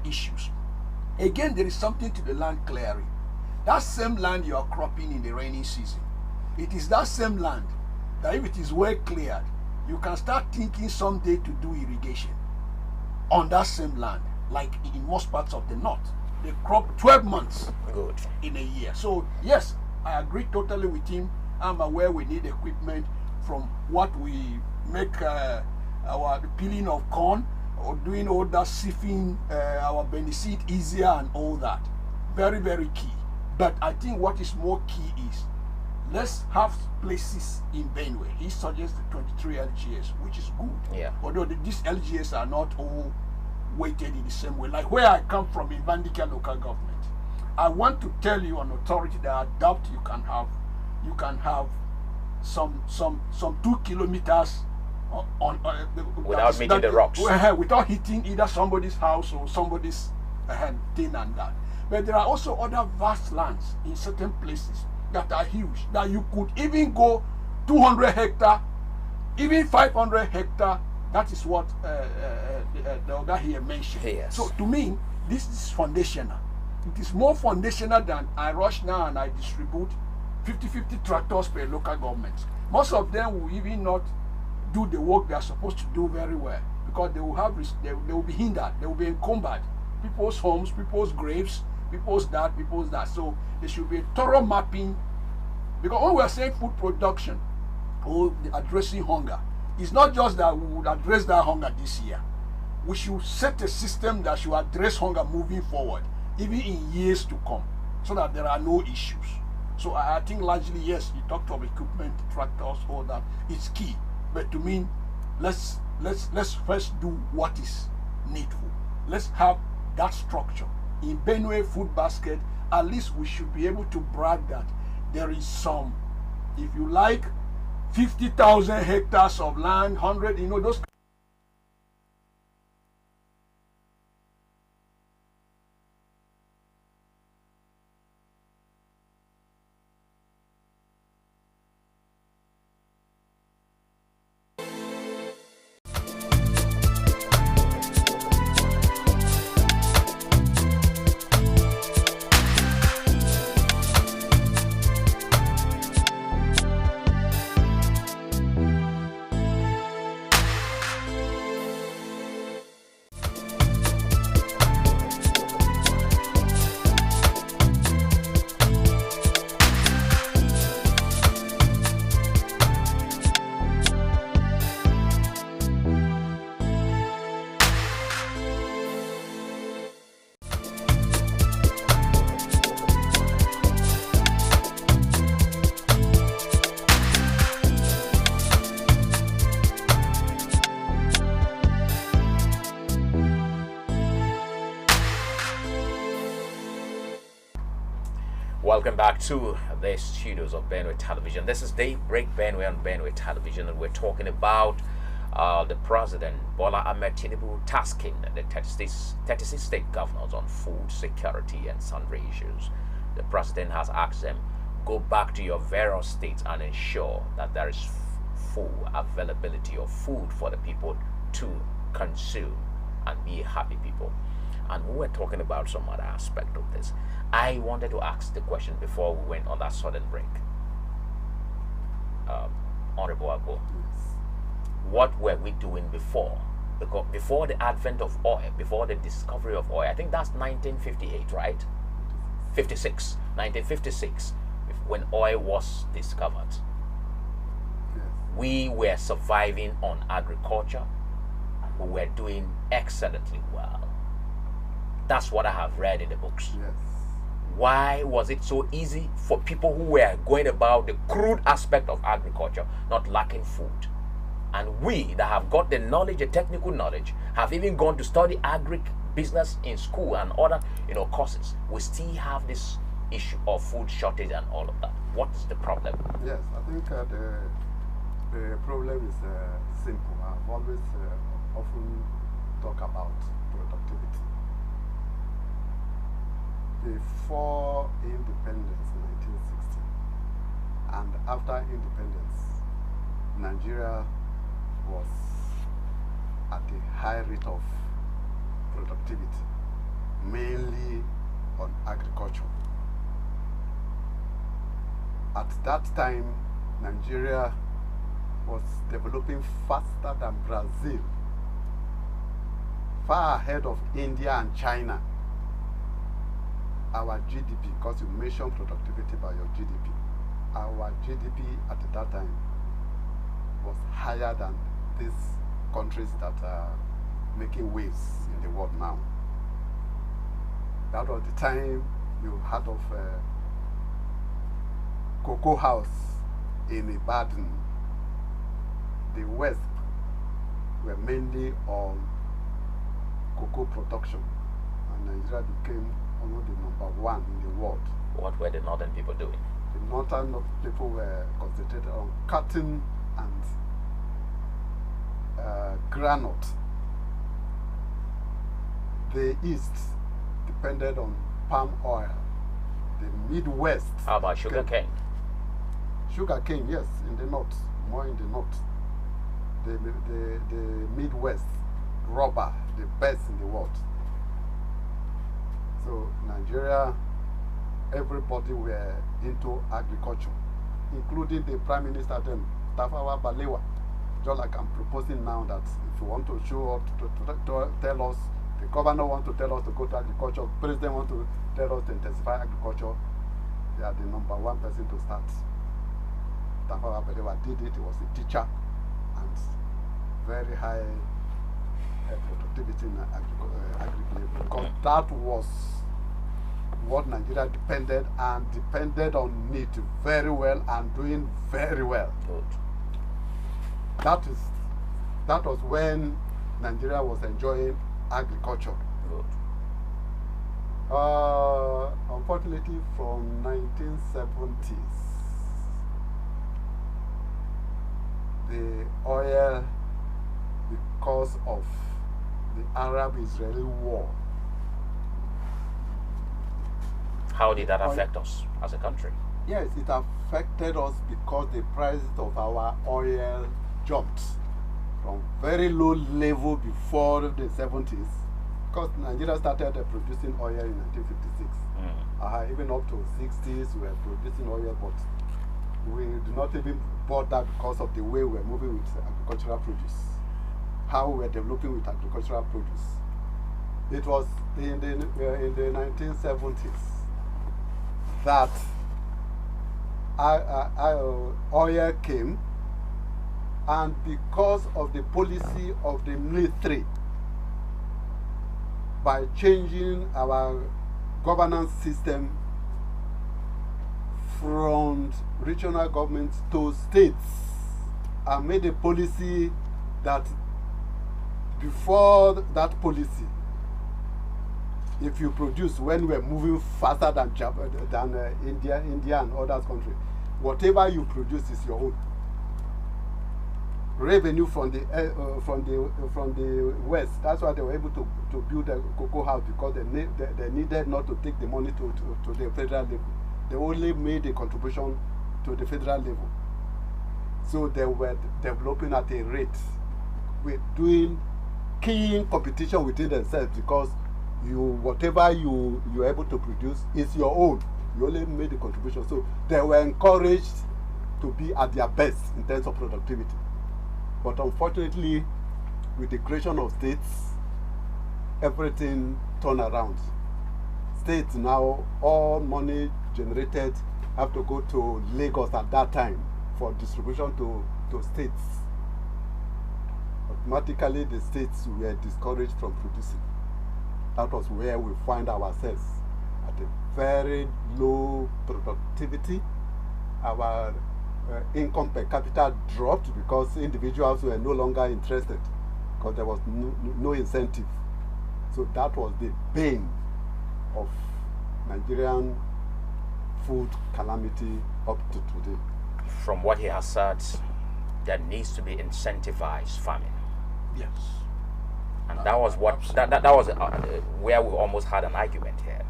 issues. Again, there is something to the land clearing. That same land you are cropping in the rainy season, it is that same land that if it is well cleared, you can start thinking someday to do irrigation on that same land. Like in most parts of the north, they crop 12 months Good. in a year. So yes, I agree totally with him. I'm aware we need equipment from what we make our peeling of corn or doing all that sieving our beniseed easier and all that. Very, very key. But I think what is more key is let's have places in Benue. He suggests the 23 LGS, which is good. Yeah. Although these LGS are not all weighted in the same way. Like where I come from in Vandika local government, I want to tell you on authority that I doubt you can have some 2 kilometers without meeting the rocks, without hitting either somebody's house or somebody's thing and that. But there are also other vast lands in certain places that are huge, that you could even go 200 hectare, even 500 hectare. That is what the guy here mentioned. Yes. So to me, this is foundational. It is more foundational than I rush now and I distribute 50-50 tractors per local government. Most of them will even not do the work they are supposed to do very well, because they will have they will be hindered, they will be encumbered. People's homes, people's graves, people's that. So there should be a thorough mapping, because when we are saying food production or addressing hunger, it's not just that we would address that hunger this year. We should set a system that should address hunger moving forward, even in years to come, so that there are no issues. So I think largely, yes, you talked of equipment, tractors, all that. It's key. But to me, let's first do what is needful. Let's have that structure. In Benue food basket, at least we should be able to brag that there is some, if you like, 50,000 hectares of land, 100, those. Welcome back to the studios of Benue Television. This is Daybreak Benue on Benue Television, and we're talking about the President Bola Ahmed Tinubu tasking the 36 state governors on food security and sundry issues. The President has asked them, go back to your various states and ensure that there is full availability of food for the people to consume and be happy people. And we were talking about some other aspect of this. I wanted to ask the question before we went on that sudden break. Honorable Agbo, what were we doing before? Because before the advent of oil, before the discovery of oil, I think that's 1958, right? 1956, when oil was discovered. Yes. We were surviving on agriculture. We were doing excellently well. That's what I have read in the books. Yes. Why was it so easy for people who were going about the crude aspect of agriculture, not lacking food? And we that have got the knowledge, the technical knowledge, have even gone to study agric business in school and other courses, we still have this issue of food shortage and all of that. What is the problem? Yes, I think the problem is simple. I've always often talk about productivity. Before independence, 1960, and after independence, Nigeria was at a high rate of productivity, mainly on agriculture. At that time, Nigeria was developing faster than Brazil, far ahead of India and China. Our GDP, because you measure productivity by your GDP, our GDP at that time was higher than these countries that are making waves in the world now. That was the time you heard of cocoa house in Ibadan. The West were mainly on cocoa production, and Nigeria became one of the #1 in the world. What were the northern people doing? The northern people were concentrated on cotton and granite. The East depended on palm oil. The Midwest. How about sugar cane? Sugar cane, yes, in the north, more in the north. The Midwest, rubber, the best in the world. So Nigeria, everybody were into agriculture, including the Prime Minister then, Tafawa Balewa. Just like I'm proposing now that if you want to show up to tell us, the governor wants to tell us to go to agriculture, the president wants to tell us to intensify agriculture, they are the #1 person to start. Tafawa Balewa did it. He was a teacher and very high productivity in agriculture, because that was what Nigeria depended on it very well and doing very well. Good. That was when Nigeria was enjoying agriculture. Good. Unfortunately, from 1970s, the oil, because of the Arab-Israeli war. How did that affect us as a country? Yes, it affected us because the price of our oil jumped from very low level before the 70s, because Nigeria started producing oil in 1956. Even up to 60s we were producing oil, but we do not even bother because of the way we were moving with agricultural produce, how we were developing with agricultural produce. It was in the 1970s that oil came, and because of the policy of the military, by changing our governance system from regional governments to states, and made a policy that before that policy, if you produce when we're moving faster than India and other countries, whatever you produce is your own. Revenue from the west. That's why they were able to build a cocoa house, because they needed not to take the money to the federal level. They only made a contribution to the federal level. So they were developing at a rate, with doing keen competition within themselves, because whatever you're able to produce is your own. You only made the contribution. So they were encouraged to be at their best in terms of productivity. But unfortunately, with the creation of states, everything turned around. States now, all money generated have to go to Lagos at that time for distribution to states. Automatically, the states were discouraged from producing. That was where we find ourselves, at a very low productivity. Our income per capita dropped because individuals were no longer interested, because there was no incentive. So that was the bane of Nigerian food calamity up to today. From what he has said, there needs to be incentivized farming. Yes. And that was what that was where we almost had an argument here.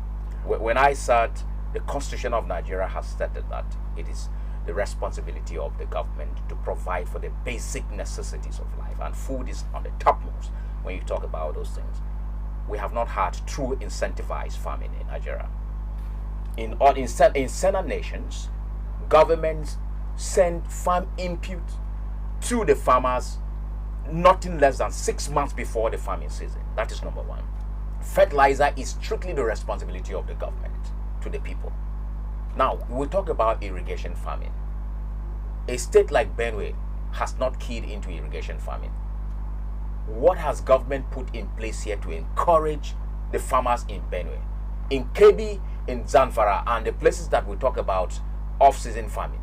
When I said the Constitution of Nigeria has stated that it is the responsibility of the government to provide for the basic necessities of life, and food is on the topmost when you talk about those things. We have not had true incentivized farming in Nigeria. In certain nations, governments send farm input to the farmers nothing less than 6 months before the farming season. That is number one. Fertilizer is strictly the responsibility of the government to the people. Now, we'll talk about irrigation farming. A state like Benue has not keyed into irrigation farming. What has government put in place here to encourage the farmers in Benue, in Kebbi, in Zamfara, and the places that we talk about off-season farming?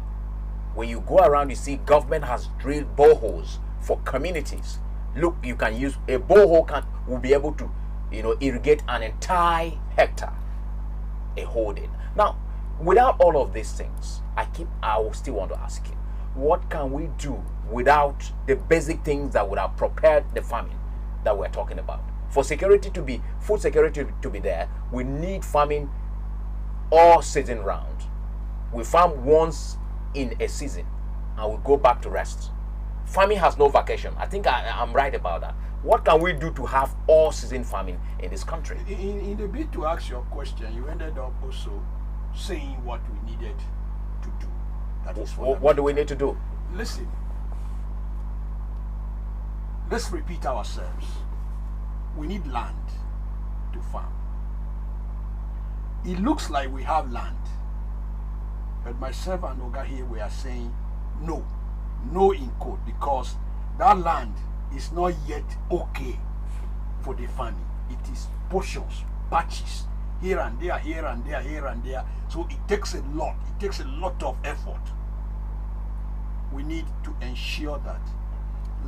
When you go around, you see government has drilled boreholes for communities. Look, you can use a borehole will be able to, irrigate an entire hectare, a holding. Now, without all of these things, I will still want to ask you, what can we do without the basic things that would have prepared the farming that we're talking about? For security to be, food security to be there, we need farming all season round. We farm once in a season and we go back to rest. Farming has no vacation. I think I'm right about that. What can we do to have all season farming in this country? In the bid to ask your question, you ended up also saying what we needed to do. That is what do we need to do? Listen, let's repeat ourselves. We need land to farm. It looks like we have land, but myself and Oga here, we are saying no in quote, because that land is not yet okay for the farming. It is portions, patches, here and there, here and there, here and there. So it takes a lot. It takes a lot of effort. We need to ensure that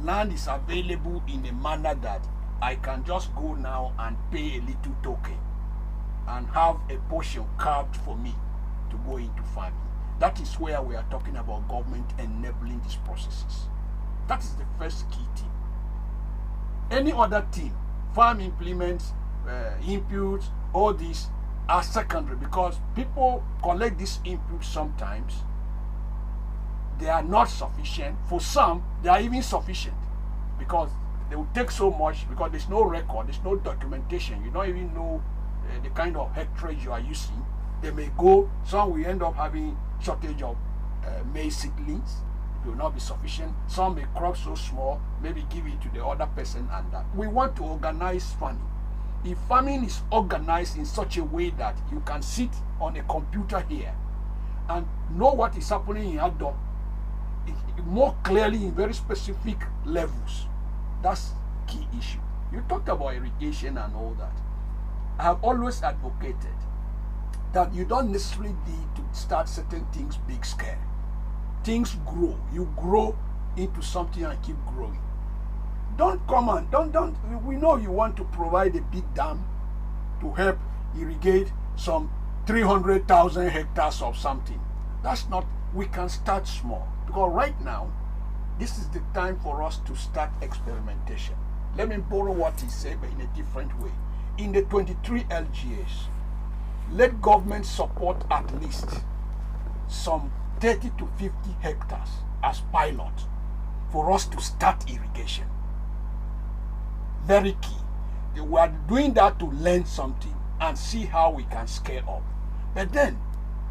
land is available in a manner that I can just go now and pay a little token and have a portion carved for me to go into farming. That is where we are talking about government enabling these processes. That is the first key thing. Any other thing, farm implements, inputs, all these are secondary, because people collect these inputs sometimes. They are not sufficient. For some, they are even sufficient, because they will take so much, because there's no record, there's no documentation. You don't even know the kind of hectares you are using. They may go, some will end up having shortage of maize seedlings. It will not be sufficient. Some may crop so small, maybe give it to the other person, and that. We want to organize farming. If farming is organized in such a way that you can sit on a computer here and know what is happening in Agdo more clearly in very specific levels, that's key issue. You talked about irrigation and all that. I have always advocated that you don't necessarily need to start certain things big scale. Things grow. You grow into something and keep growing. Don't come and don't. We know you want to provide a big dam to help irrigate some 300,000 hectares of something. That's not, we can start small. Because right now, this is the time for us to start experimentation. Let me borrow what he said, but in a different way. In the 23 LGAs, let government support at least some 30 to 50 hectares as pilot for us to start irrigation. Very key. We are doing that to learn something and see how we can scale up. But then,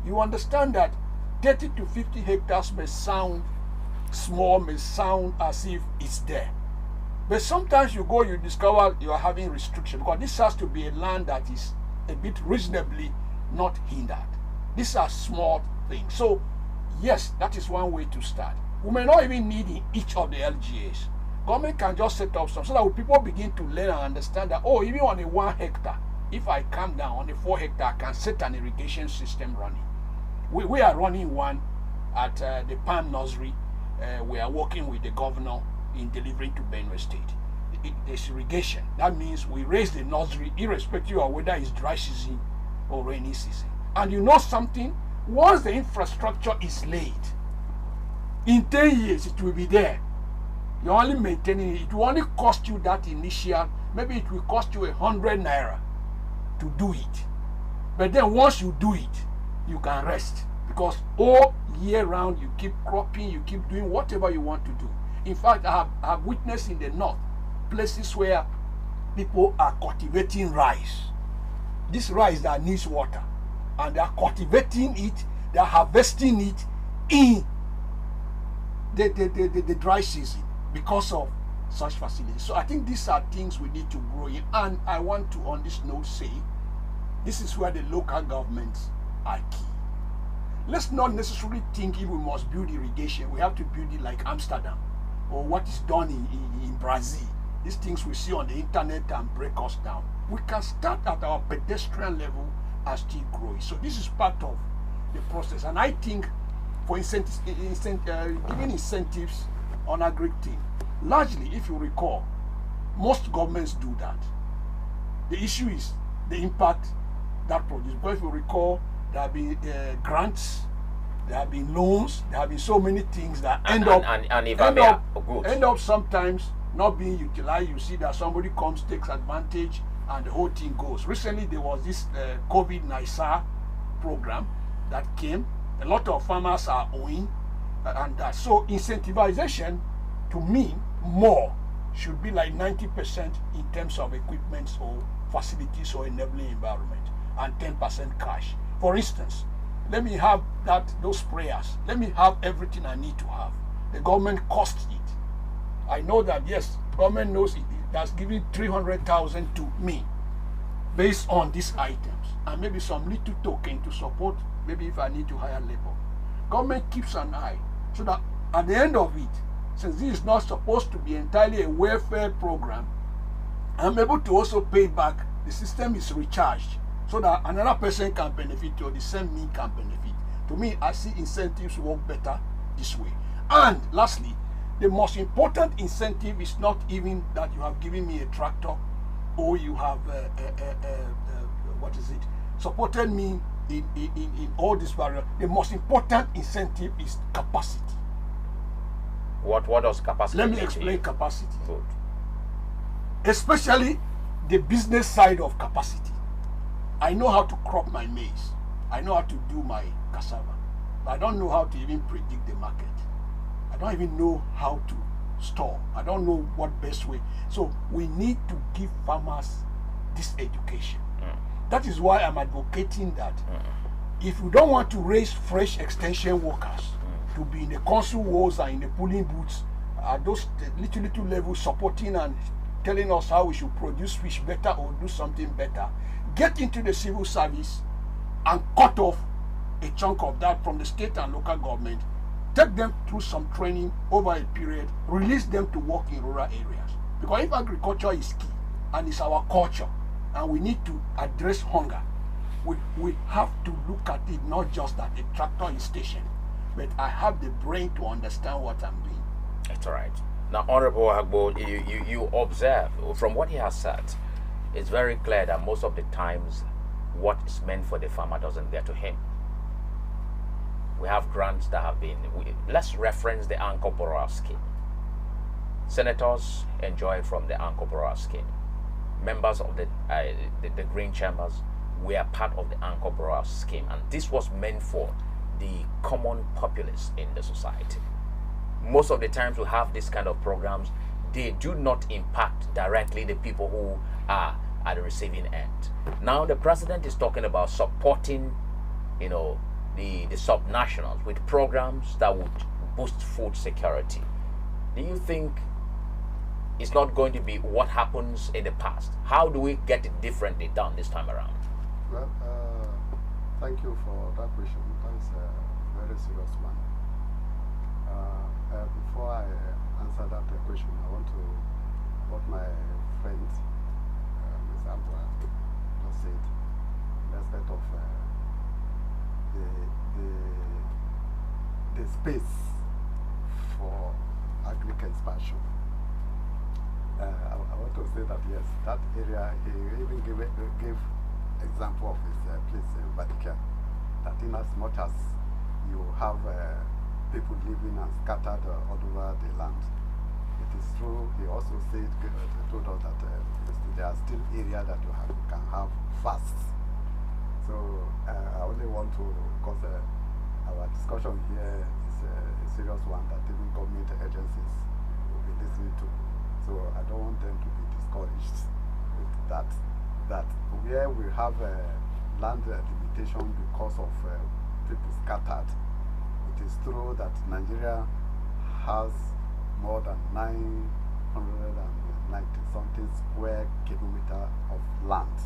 you understand that 30 to 50 hectares may sound small, may sound as if it's there. But sometimes you go, you discover you are having restriction, because this has to be a land that is a bit reasonably not hindered. These are small things. So, yes, that is one way to start. We may not even need in each of the LGAs. Government can just set up some, so that people begin to learn and understand that, oh, even on a 1 hectare, if I come down on a 4 hectare, I can set an irrigation system running. We are running one at the Palm Nursery. We are working with the governor in delivering to Benue State. There's irrigation. That means we raise the nursery irrespective of whether it's dry season or rainy season. And you know something? Once the infrastructure is laid, in 10 years it will be there. You're only maintaining it. It will only cost you that initial, maybe it will cost you 100 naira to do it. But then once you do it, you can rest. Because all year round you keep cropping, you keep doing whatever you want to do. In fact, I have witnessed in the north places where people are cultivating rice. This rice that needs water, and they are cultivating it, they are harvesting it in the dry season because of such facilities. So I think these are things we need to grow in. And I want to, on this note, say this is where the local governments are key. Let's not necessarily think if we must build irrigation, we have to build it like Amsterdam or what is done in Brazil. These things we see on the internet and break us down. We can start at our pedestrian level and still grow it. So this is part of the process. And I think for incentives, giving incentives on agri thing, largely, if you recall, most governments do that. The issue is the impact that produces. But if you recall, there have been grants, there have been loans, there have been so many things that end up sometimes not being utilized. You see that somebody comes, takes advantage, and the whole thing goes. Recently, there was this COVID NISA program that came. A lot of farmers are owing, and so incentivization, to me, more should be like 90% in terms of equipment or facilities or enabling environment, and 10% cash. For instance, let me have those sprayers. Let me have everything I need to have. The government costs it. I know that, yes, government knows it. That's giving 300,000 to me based on these items, and maybe some little token to support, maybe if I need to hire labor. Government keeps an eye so that at the end of it, since this is not supposed to be entirely a welfare program, I'm able to also pay back. The system is recharged so that another person can benefit or the same me can benefit. To me, I see incentives work better this way. And lastly, the most important incentive is not even that you have given me a tractor or you have supported me in all these barriers. The most important incentive is capacity. What does capacity mean? Let me explain capacity. Good. Especially the business side of capacity. I know how to crop my maize. I know how to do my cassava. But I don't know how to even predict the market. I don't even know how to store. I don't know what best way. So we need to give farmers this education. That is why I'm advocating that if you don't want to raise fresh extension workers to be in the console walls and in the pulling booths, those little levels supporting and telling us how we should produce fish better or do something better, get into the civil service and cut off a chunk of that from the state and local government, take them through some training over a period, release them to work in rural areas. Because if agriculture is key and it's our culture and we need to address hunger, we have to look at it not just that a tractor is stationed, but I have the brain to understand what I'm doing. That's all right. Now, Honorable Agbo, you observe from what he has said, it's very clear that most of the times what is meant for the farmer doesn't get to him. We have grants that have been, let's reference the Anchor Borrower Scheme. Senators enjoy from the Anchor Borrower Scheme. Members of the Green Chambers were part of the Anchor Borrower Scheme, and this was meant for the common populace in the society. Most of the times we have this kind of programs, they do not impact directly the people who are at the receiving end. Now the president is talking about supporting, the subnationals with programs that would boost food security. Do you think it's not going to be what happens in the past? How do we get it differently done this time around? Well, thank you for that question. That's a very serious one. Before I answer that question, I want to what my friend, Ms. Ambra, just said in respect of the space for agric expansion. I want to say that yes, that area, he even gave example of his place in Vatican, that in as much as you have people living and scattered all over the land, it is true. He also told us that there are still areas that you can have fast. So I only want to, because our discussion here is a serious one that even government agencies will be listening to. So I don't want them to be discouraged with that. That where we have land limitation because of people scattered, it is true that Nigeria has more than 990 something square kilometer of land,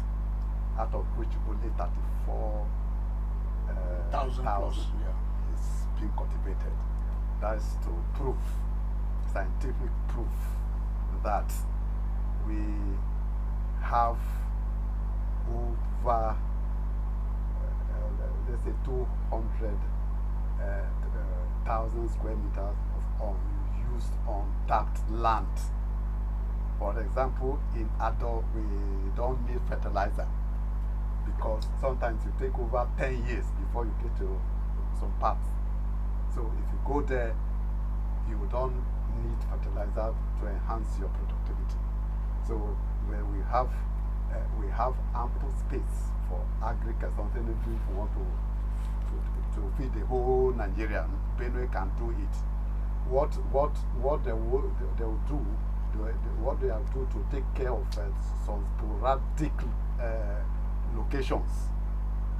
out of which only 34,000 is being cultivated. That is to prove, scientific proof, that we have over, let's say, 200,000 square meters of unused, untapped land. For example, in Ado, we don't need fertilizer because sometimes you take over 10 years before you get to some parts. So if you go there, you don't need fertilizer to enhance your productivity. So when we have ample space for agriculture, something if you want to feed the whole Nigerian, Benue can do it. What they will do, what they have to do to take care of some sporadic locations,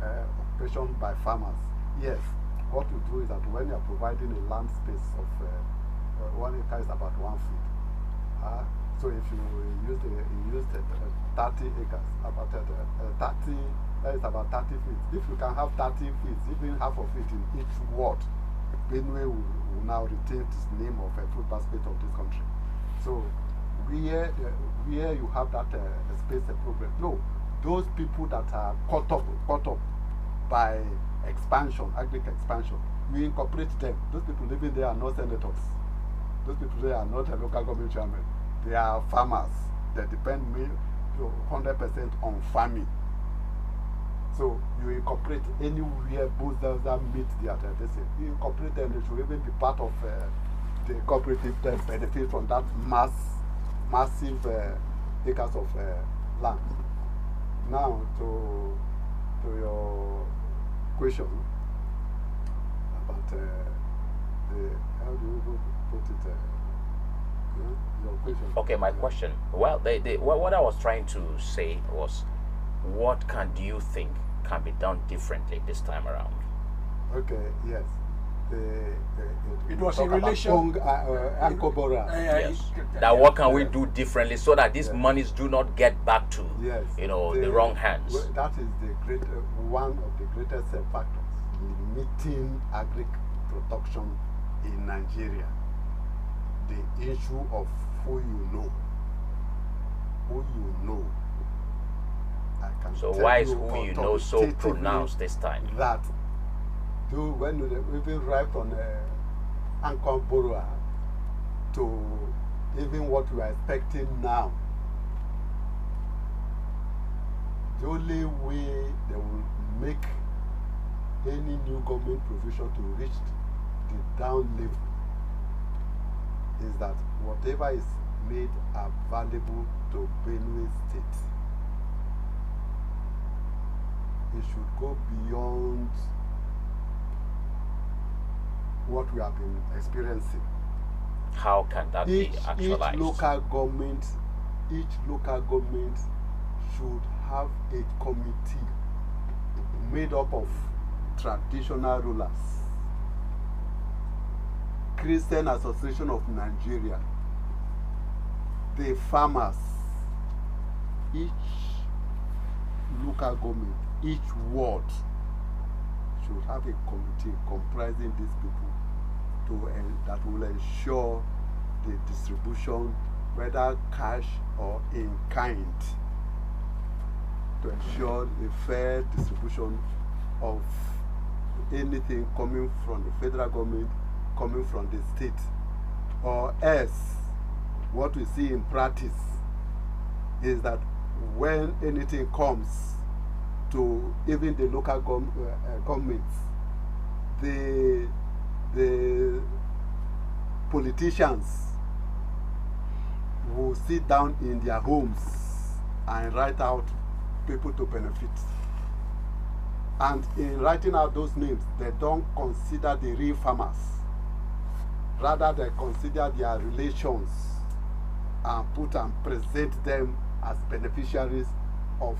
occupation by farmers. Yes, what you do is that when you are providing a land space of 1 acre is about 1 foot. So if you use 30 acres, about 30, that is about 30 feet. If you can have 30 feet, even half of it in each ward, Benue will now retain its name of a food basket of this country. So where you have that space problem, no, those people that are caught up by expansion, agric expansion, you incorporate them. Those people living there are not senators. Those people there are not a local government chairman. They are farmers. They depend 100% on farming. So you incorporate anywhere both that meet their tradition. You incorporate them, they should even be part of the cooperative that benefit from that massive acres of land. Now to your question about how do you put it? Your question. Okay, my question. Well, what I was trying to say was, what do you think can be done differently this time around? Okay, yes. It was in relation yes. That what can we do differently so that these monies do not get back to the wrong hands? Well, that is one of the greatest factors limiting agric production in Nigeria. The issue of who you know. I can so tell why is you who you know so pronounced this time? That when you even right from Anchor Borrower to even what we are expecting now, the only way they will make any new government provision to reach the down level is that whatever is made available to Benue State, it should go beyond what we have been experiencing. How can that be actualized? Each local government should have a committee made up of traditional rulers, Christian Association of Nigeria, the farmers, each local government, each ward should have a committee comprising these people that will ensure the distribution, whether cash or in kind, to ensure a fair distribution of anything coming from the federal government, coming from the state. Or else, what we see in practice is that when anything comes to even the local governments, the politicians will sit down in their homes and write out people to benefit. And in writing out those names, they don't consider the real farmers. Rather, they consider their relations and put and present them as beneficiaries of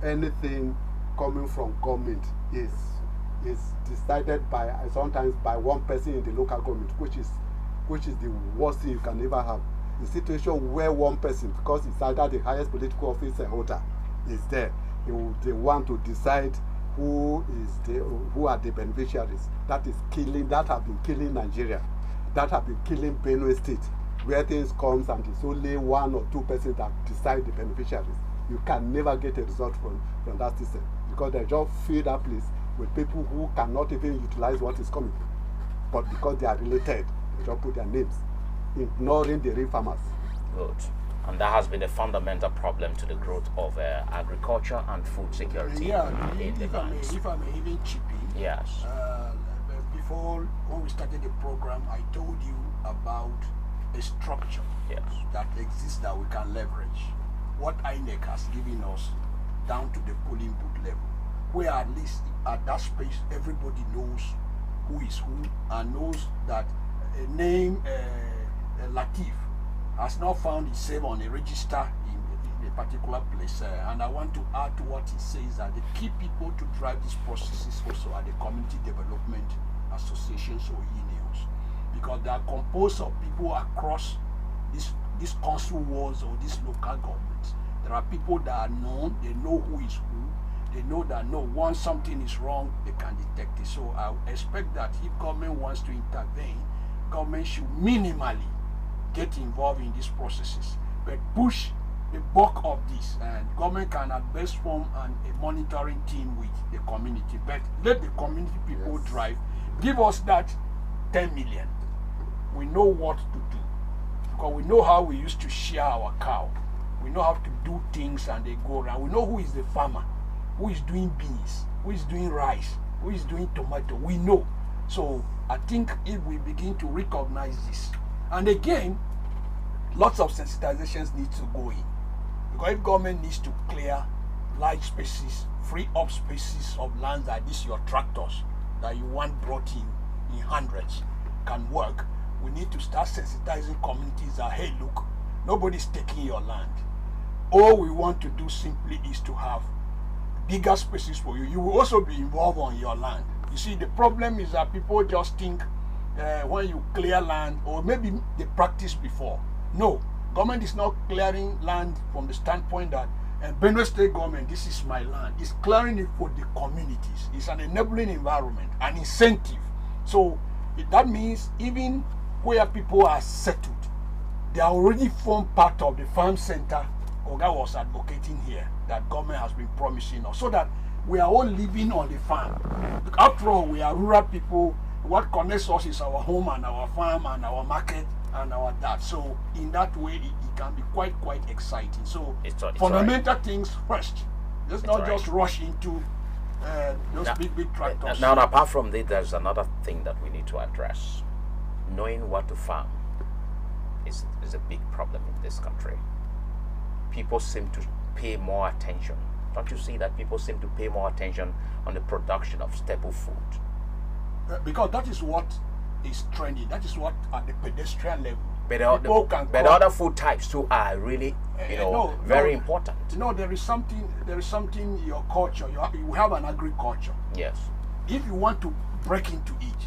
anything coming from government is decided by sometimes by one person in the local government, which is the worst thing you can ever have. A situation where one person, because it's either the highest political office holder, is there, they want to decide who are the beneficiaries. That have been killing Nigeria, that have been killing Benue State, where things comes and it's only 1 or 2 persons that decide the beneficiaries. You can never get a result from that system, because they just fill that place with people who cannot even utilize what is coming. But because they are related, they just put their names, ignoring the real farmers. Good. And that has been a fundamental problem to the growth of agriculture and food security in the land. If I may even chip in. Yes. Before, when we started the program, I told you about a structure that exists that we can leverage. What INEC has given us down to the polling booth level, where at least at that space everybody knows who is who and knows that a name Latif has not found itself on a register in a particular place. And I want to add to what he says, that the key people to drive these processes also are the community development associations or unions, because they are composed of people across these council wards or these local governments. There are people that are known, they know who is who, they know that once something is wrong, they can detect it. So I expect that if government wants to intervene, government should minimally get involved in these processes, but push the bulk of this, and government can at best form a monitoring team with the community, but let the community people drive. Give us that 10 million. We know what to do, because we know how we used to share our cow. We know how to do things and they go around. We know who is the farmer, who is doing beans, who is doing rice, who is doing tomato. We know. So I think if we begin to recognize this, and again, lots of sensitizations need to go in, because if government needs to clear large spaces, free up spaces of land that this your tractors that you want brought in hundreds can work, we need to start sensitizing communities that, hey, look, nobody's taking your land. All we want to do simply is to have bigger spaces for you. You will also be involved on your land. You see, the problem is that people just think when you clear land, or maybe they practiced before. No, government is not clearing land from the standpoint that Benue State government, this is my land. It's clearing it for the communities. It's an enabling environment, an incentive. So that means even where people are settled, they are already formed part of the farm center Oga was advocating here, that government has been promising us, so that we are all living on the farm. After all, we are rural people. What connects us is our home and our farm and our market and our that. So in that way, it can be quite exciting. So fundamental things first. Let's It's not all just right. rush into those big tractors. Now, apart from this, there's another thing that we need to address. Knowing what to farm is a big problem in this country. People seem to pay more attention. Don't you see that people seem to pay more attention on the production of staple food? Because that is what is trending. That is what at the pedestrian level. But other food types too are really, very important. No, there is something in your culture. You have an agriculture. Yes. If you want to break into it,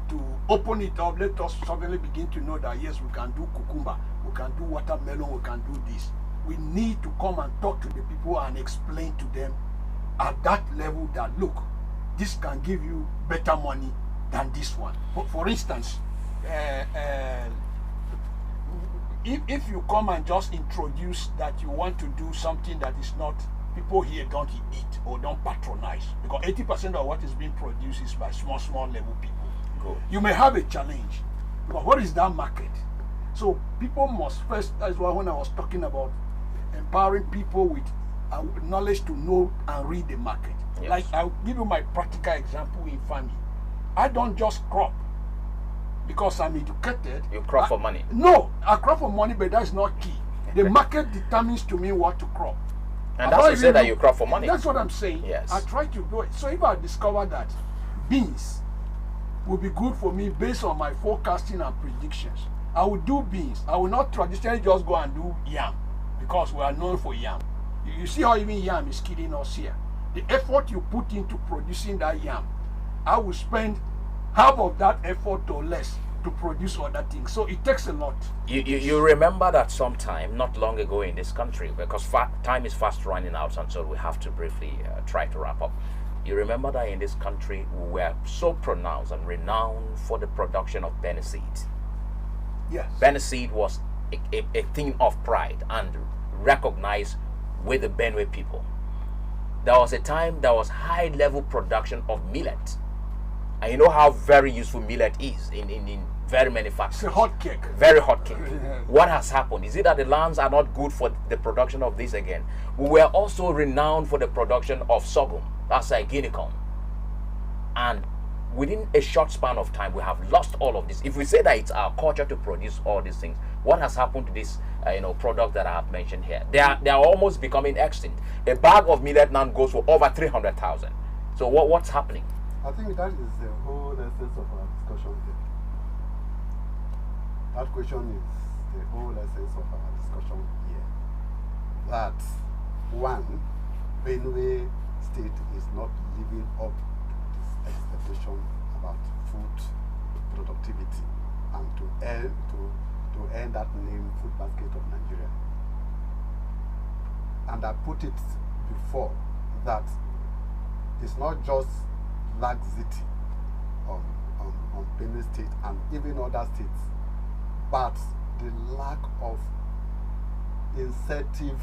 to open it up, let us suddenly begin to know that yes, we can do cucumber, we can do watermelon, we can do this. We need to come and talk to the people and explain to them at that level that look, this can give you better money than this one. For instance, if you come and just introduce that you want to do something that is not, people here don't eat or don't patronize, because 80% of what is being produced is by small level people. Good. You may have a challenge, but what is that market? So people must first, that's why when I was talking about empowering people with knowledge to know and read the market. Yes. Like I'll give you my practical example in farming. I don't just crop because I'm educated. You crop for money. No, I crop for money, but that's not key. The market determines to me what to crop. And that's to say that you crop for money. That's what I'm saying. Yes. I try to do it. So if I discover that beans will be good for me based on my forecasting and predictions, I will do beans. I will not traditionally just go and do yam because we are known for yam. You see how even yam is killing us here. The effort you put into producing that yam, I will spend half of that effort or less to produce other things. So it takes a lot. You remember that sometime not long ago in this country, because time is fast running out, and so we have to briefly try to wrap up. You remember that in this country we were so pronounced and renowned for the production of Benue seed. Yes. Benue seed was a thing of pride and recognized with the Benue people. There was a time there was high level production of millet. And you know how very useful millet is in very many factories. It's a hot cake. Very hot cake. What has happened? Is it that the lands are not good for the production of this again? We were also renowned for the production of sorghum. That's like guinea corn. And within a short span of time, we have lost all of this. If we say that it's our culture to produce all these things, what has happened to this product that I have mentioned here? They are almost becoming extinct. A bag of millet now goes for over 300,000. So what's happening? I think that is the whole essence of our discussion here. That question is the whole essence of our discussion here. That one, Benue State is not living up to this expectation about food productivity and to earn that name Food Basket of Nigeria. And I put it before that it's not just laxity on Benue State and even other states, but the lack of incentive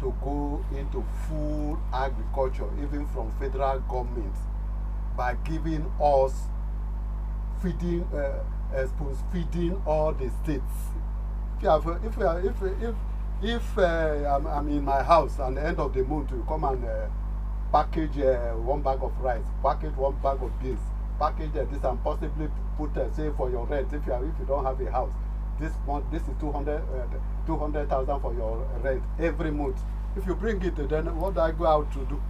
to go into full agriculture, even from federal government, by giving us feeding, spoon feeding all the states. If I'm in my house and the end of the month, you come and package one bag of rice, package one bag of beans, package this and possibly put say for your rent if you don't have a house. This month, this is 200,000 for your rent every month. If you bring it, then what do I go out to do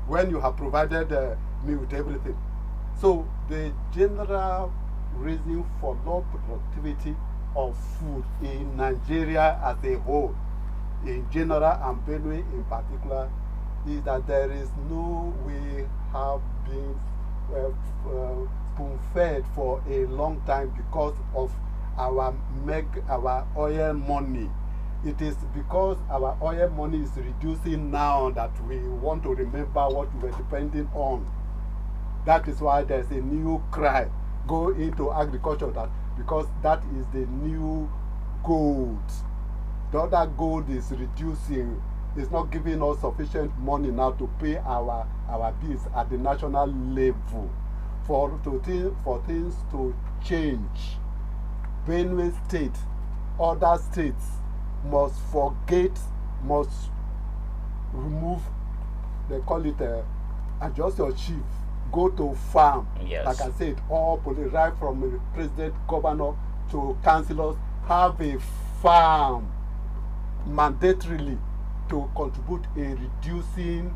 when you have provided me with everything? So the general reason for low productivity of food in Nigeria as a whole, in general and Benue in particular, is that there is no way have been spoon-fed for a long time because of our oil money. It is because our oil money is reducing now that we want to remember what we were depending on. That is why there's a new cry, go into agriculture, because that is the new gold. The other gold is reducing. It's not giving us sufficient money now to pay our bills at the national level. For things to change, Benue State, other states must remove they call it adjust your chief, go to farm. Yes. Like I said, all police, right from the president, governor to councillors, have a farm mandatorily to contribute in reducing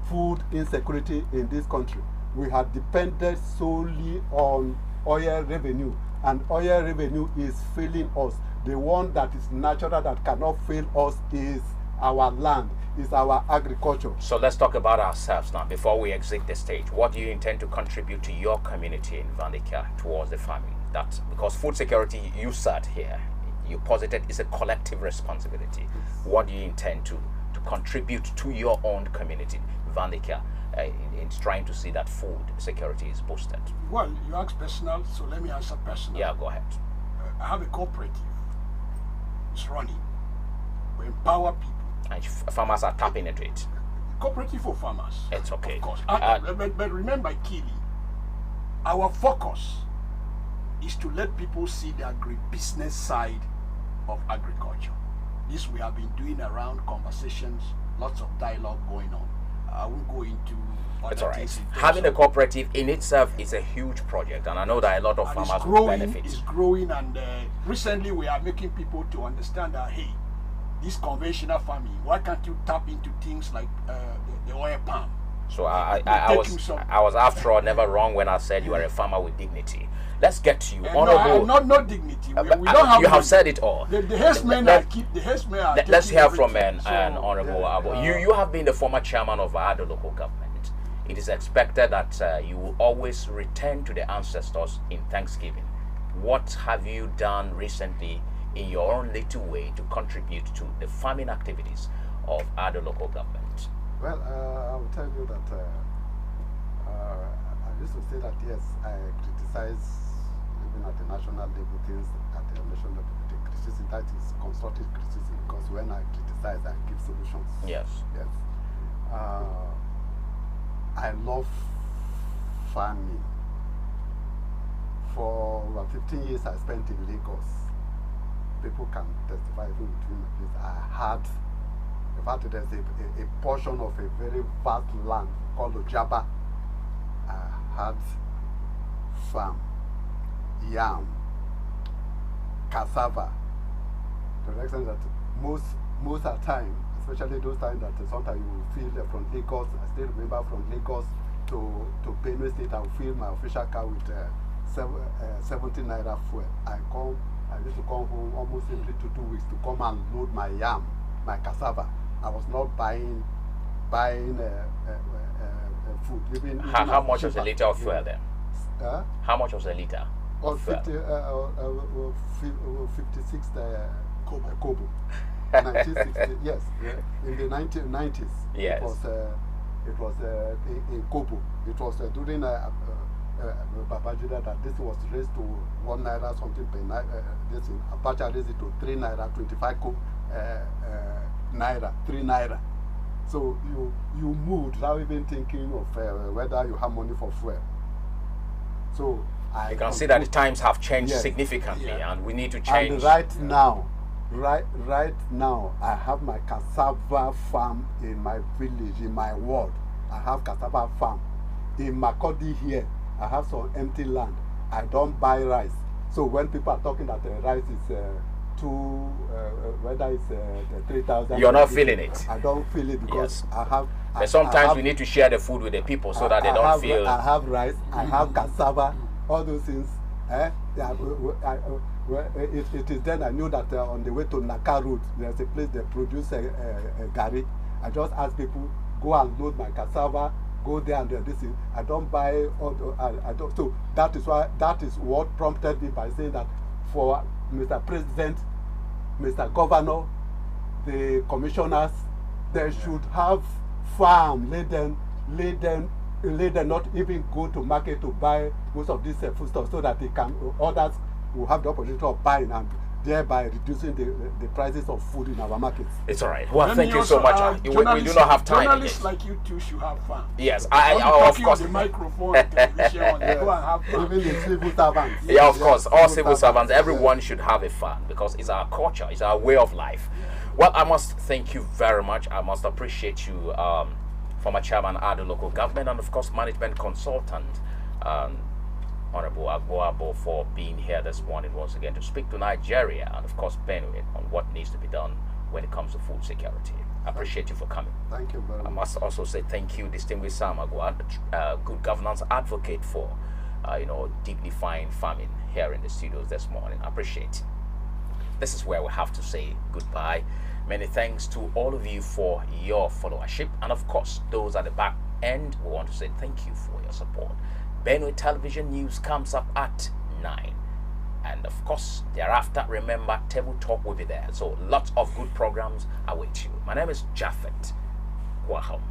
food insecurity in this country. We have depended solely on oil revenue, and oil revenue is failing us. The one that is natural that cannot fail us is our land, is our agriculture. So let's talk about ourselves now before we exit the stage. What do you intend to contribute to your community in Vandika towards the farming? That's because food security, you said here, you posited, is a collective responsibility. What do you intend to contribute to your own community, Vandika, in trying to see that food security is boosted? Well, you asked personal, so let me answer personal. Yeah, go ahead. I have a cooperative. It's running. We empower people. And farmers are tapping into it. Cooperative for farmers. It's okay. Of course. But remember, Kili, our focus is to let people see the agribusiness side of agriculture. This we have been doing around conversations, lots of dialogue going on. I won't go into It's other all right. things. Having a cooperative in itself is a huge project, and I know that a lot of And farmers it's will growing, benefit. it's growing, and recently we are making people to understand that, hey, this conventional farming, why can't you tap into things like the oil palm? So I It will take you was after all never wrong when I said you are a farmer with dignity. Let's get to you, No, Honorable. not dignity. We don't have. You have money. said it all. The herdsmen Let- are keep the herdsmen are. Let's taking hear from everything. an So, Honorable Abo. You have been the former chairman of Ado local government. It is expected that you will always return to the ancestors in Thanksgiving. What have you done recently in your own little way to contribute to the farming activities of Ado local government? Well, I will tell you that I used to say that yes, I criticize even at the national level things at the national level. The criticism that is constructive criticism, because when I criticize, I give solutions. Yes. Yes. I love farming. For over 15 years I spent in Lagos. People can testify even between this. I had, in fact, there's a portion of a very vast land called Ojaba. I had farm, yam, cassava. To the extent that most of the time, especially those times that sometimes you will feel from Lagos, I still remember from Lagos to Benue State, I will fill my official car with 70 naira fuel. I used to come home almost every 2 weeks to come and load my yam, my cassava. I was not buying food. Even How much was a liter of fuel then? How much was a liter? Well, of fuel? 56 kobo. 1960, yes. In the 1990s, Yes. it was in kobo. It was during Babajida that this was raised to 1 naira something per night. This in Abacha raised it to 3 naira, 25 naira, 3 naira. So you moved without even thinking of whether you have money for fuel. So You can see that the times have changed Yes. significantly, Yeah. and we need to change. And right now, I have my cassava farm in my village, in my ward. I have cassava farm. In Makodi here, I have some empty land. I don't buy rice. So when people are talking that the rice is whether it's 3,000. You're not feeling it. I don't feel it because Yes. I have. But sometimes we need to share the food with the people so that they don't feel. I have rice. I have cassava. All those things. It is then I knew that on the way to Naka Road, there's a place they produce gari. I just ask people, go and load my cassava, go there and this thing. I don't buy. I don't. So that is what prompted me by saying that for Mr. President, Mr. Governor, the commissioners, they should have farm. Let them not even go to market to buy most of these foodstuffs, so that they can others will have the opportunity of buying and thereby reducing the prices of food in our markets. It's all right. Well, Let thank me you so also much. add, We do not have time. Journalists again. like you too should have fun. Yes, Don't be of talking course. on the microphone, television, go and have fun. Even the civil servants. Yeah, of course. All civil servants, yeah. everyone should have a fun because it's our culture, it's our way of life. Well, I must thank you very much. I must appreciate you former chairman Ado Local Government, and of course management consultant, Honorable Agboabo, for being here this morning once again to speak to Nigeria and of course Benue on what needs to be done when it comes to food security. I appreciate you for coming. Thank you very I much. must also say thank you, distinguished Sam Agua, good governance advocate for, dignifying farming here in the studios this morning. I appreciate. This is where we have to say goodbye. Many thanks to all of you for your followership, and of course, those at the back end, we want to say thank you for your support. Benue Television News comes up at 9. And of course, thereafter, remember, Table Talk will be there. So lots of good programs await you. My name is Japhet Waham.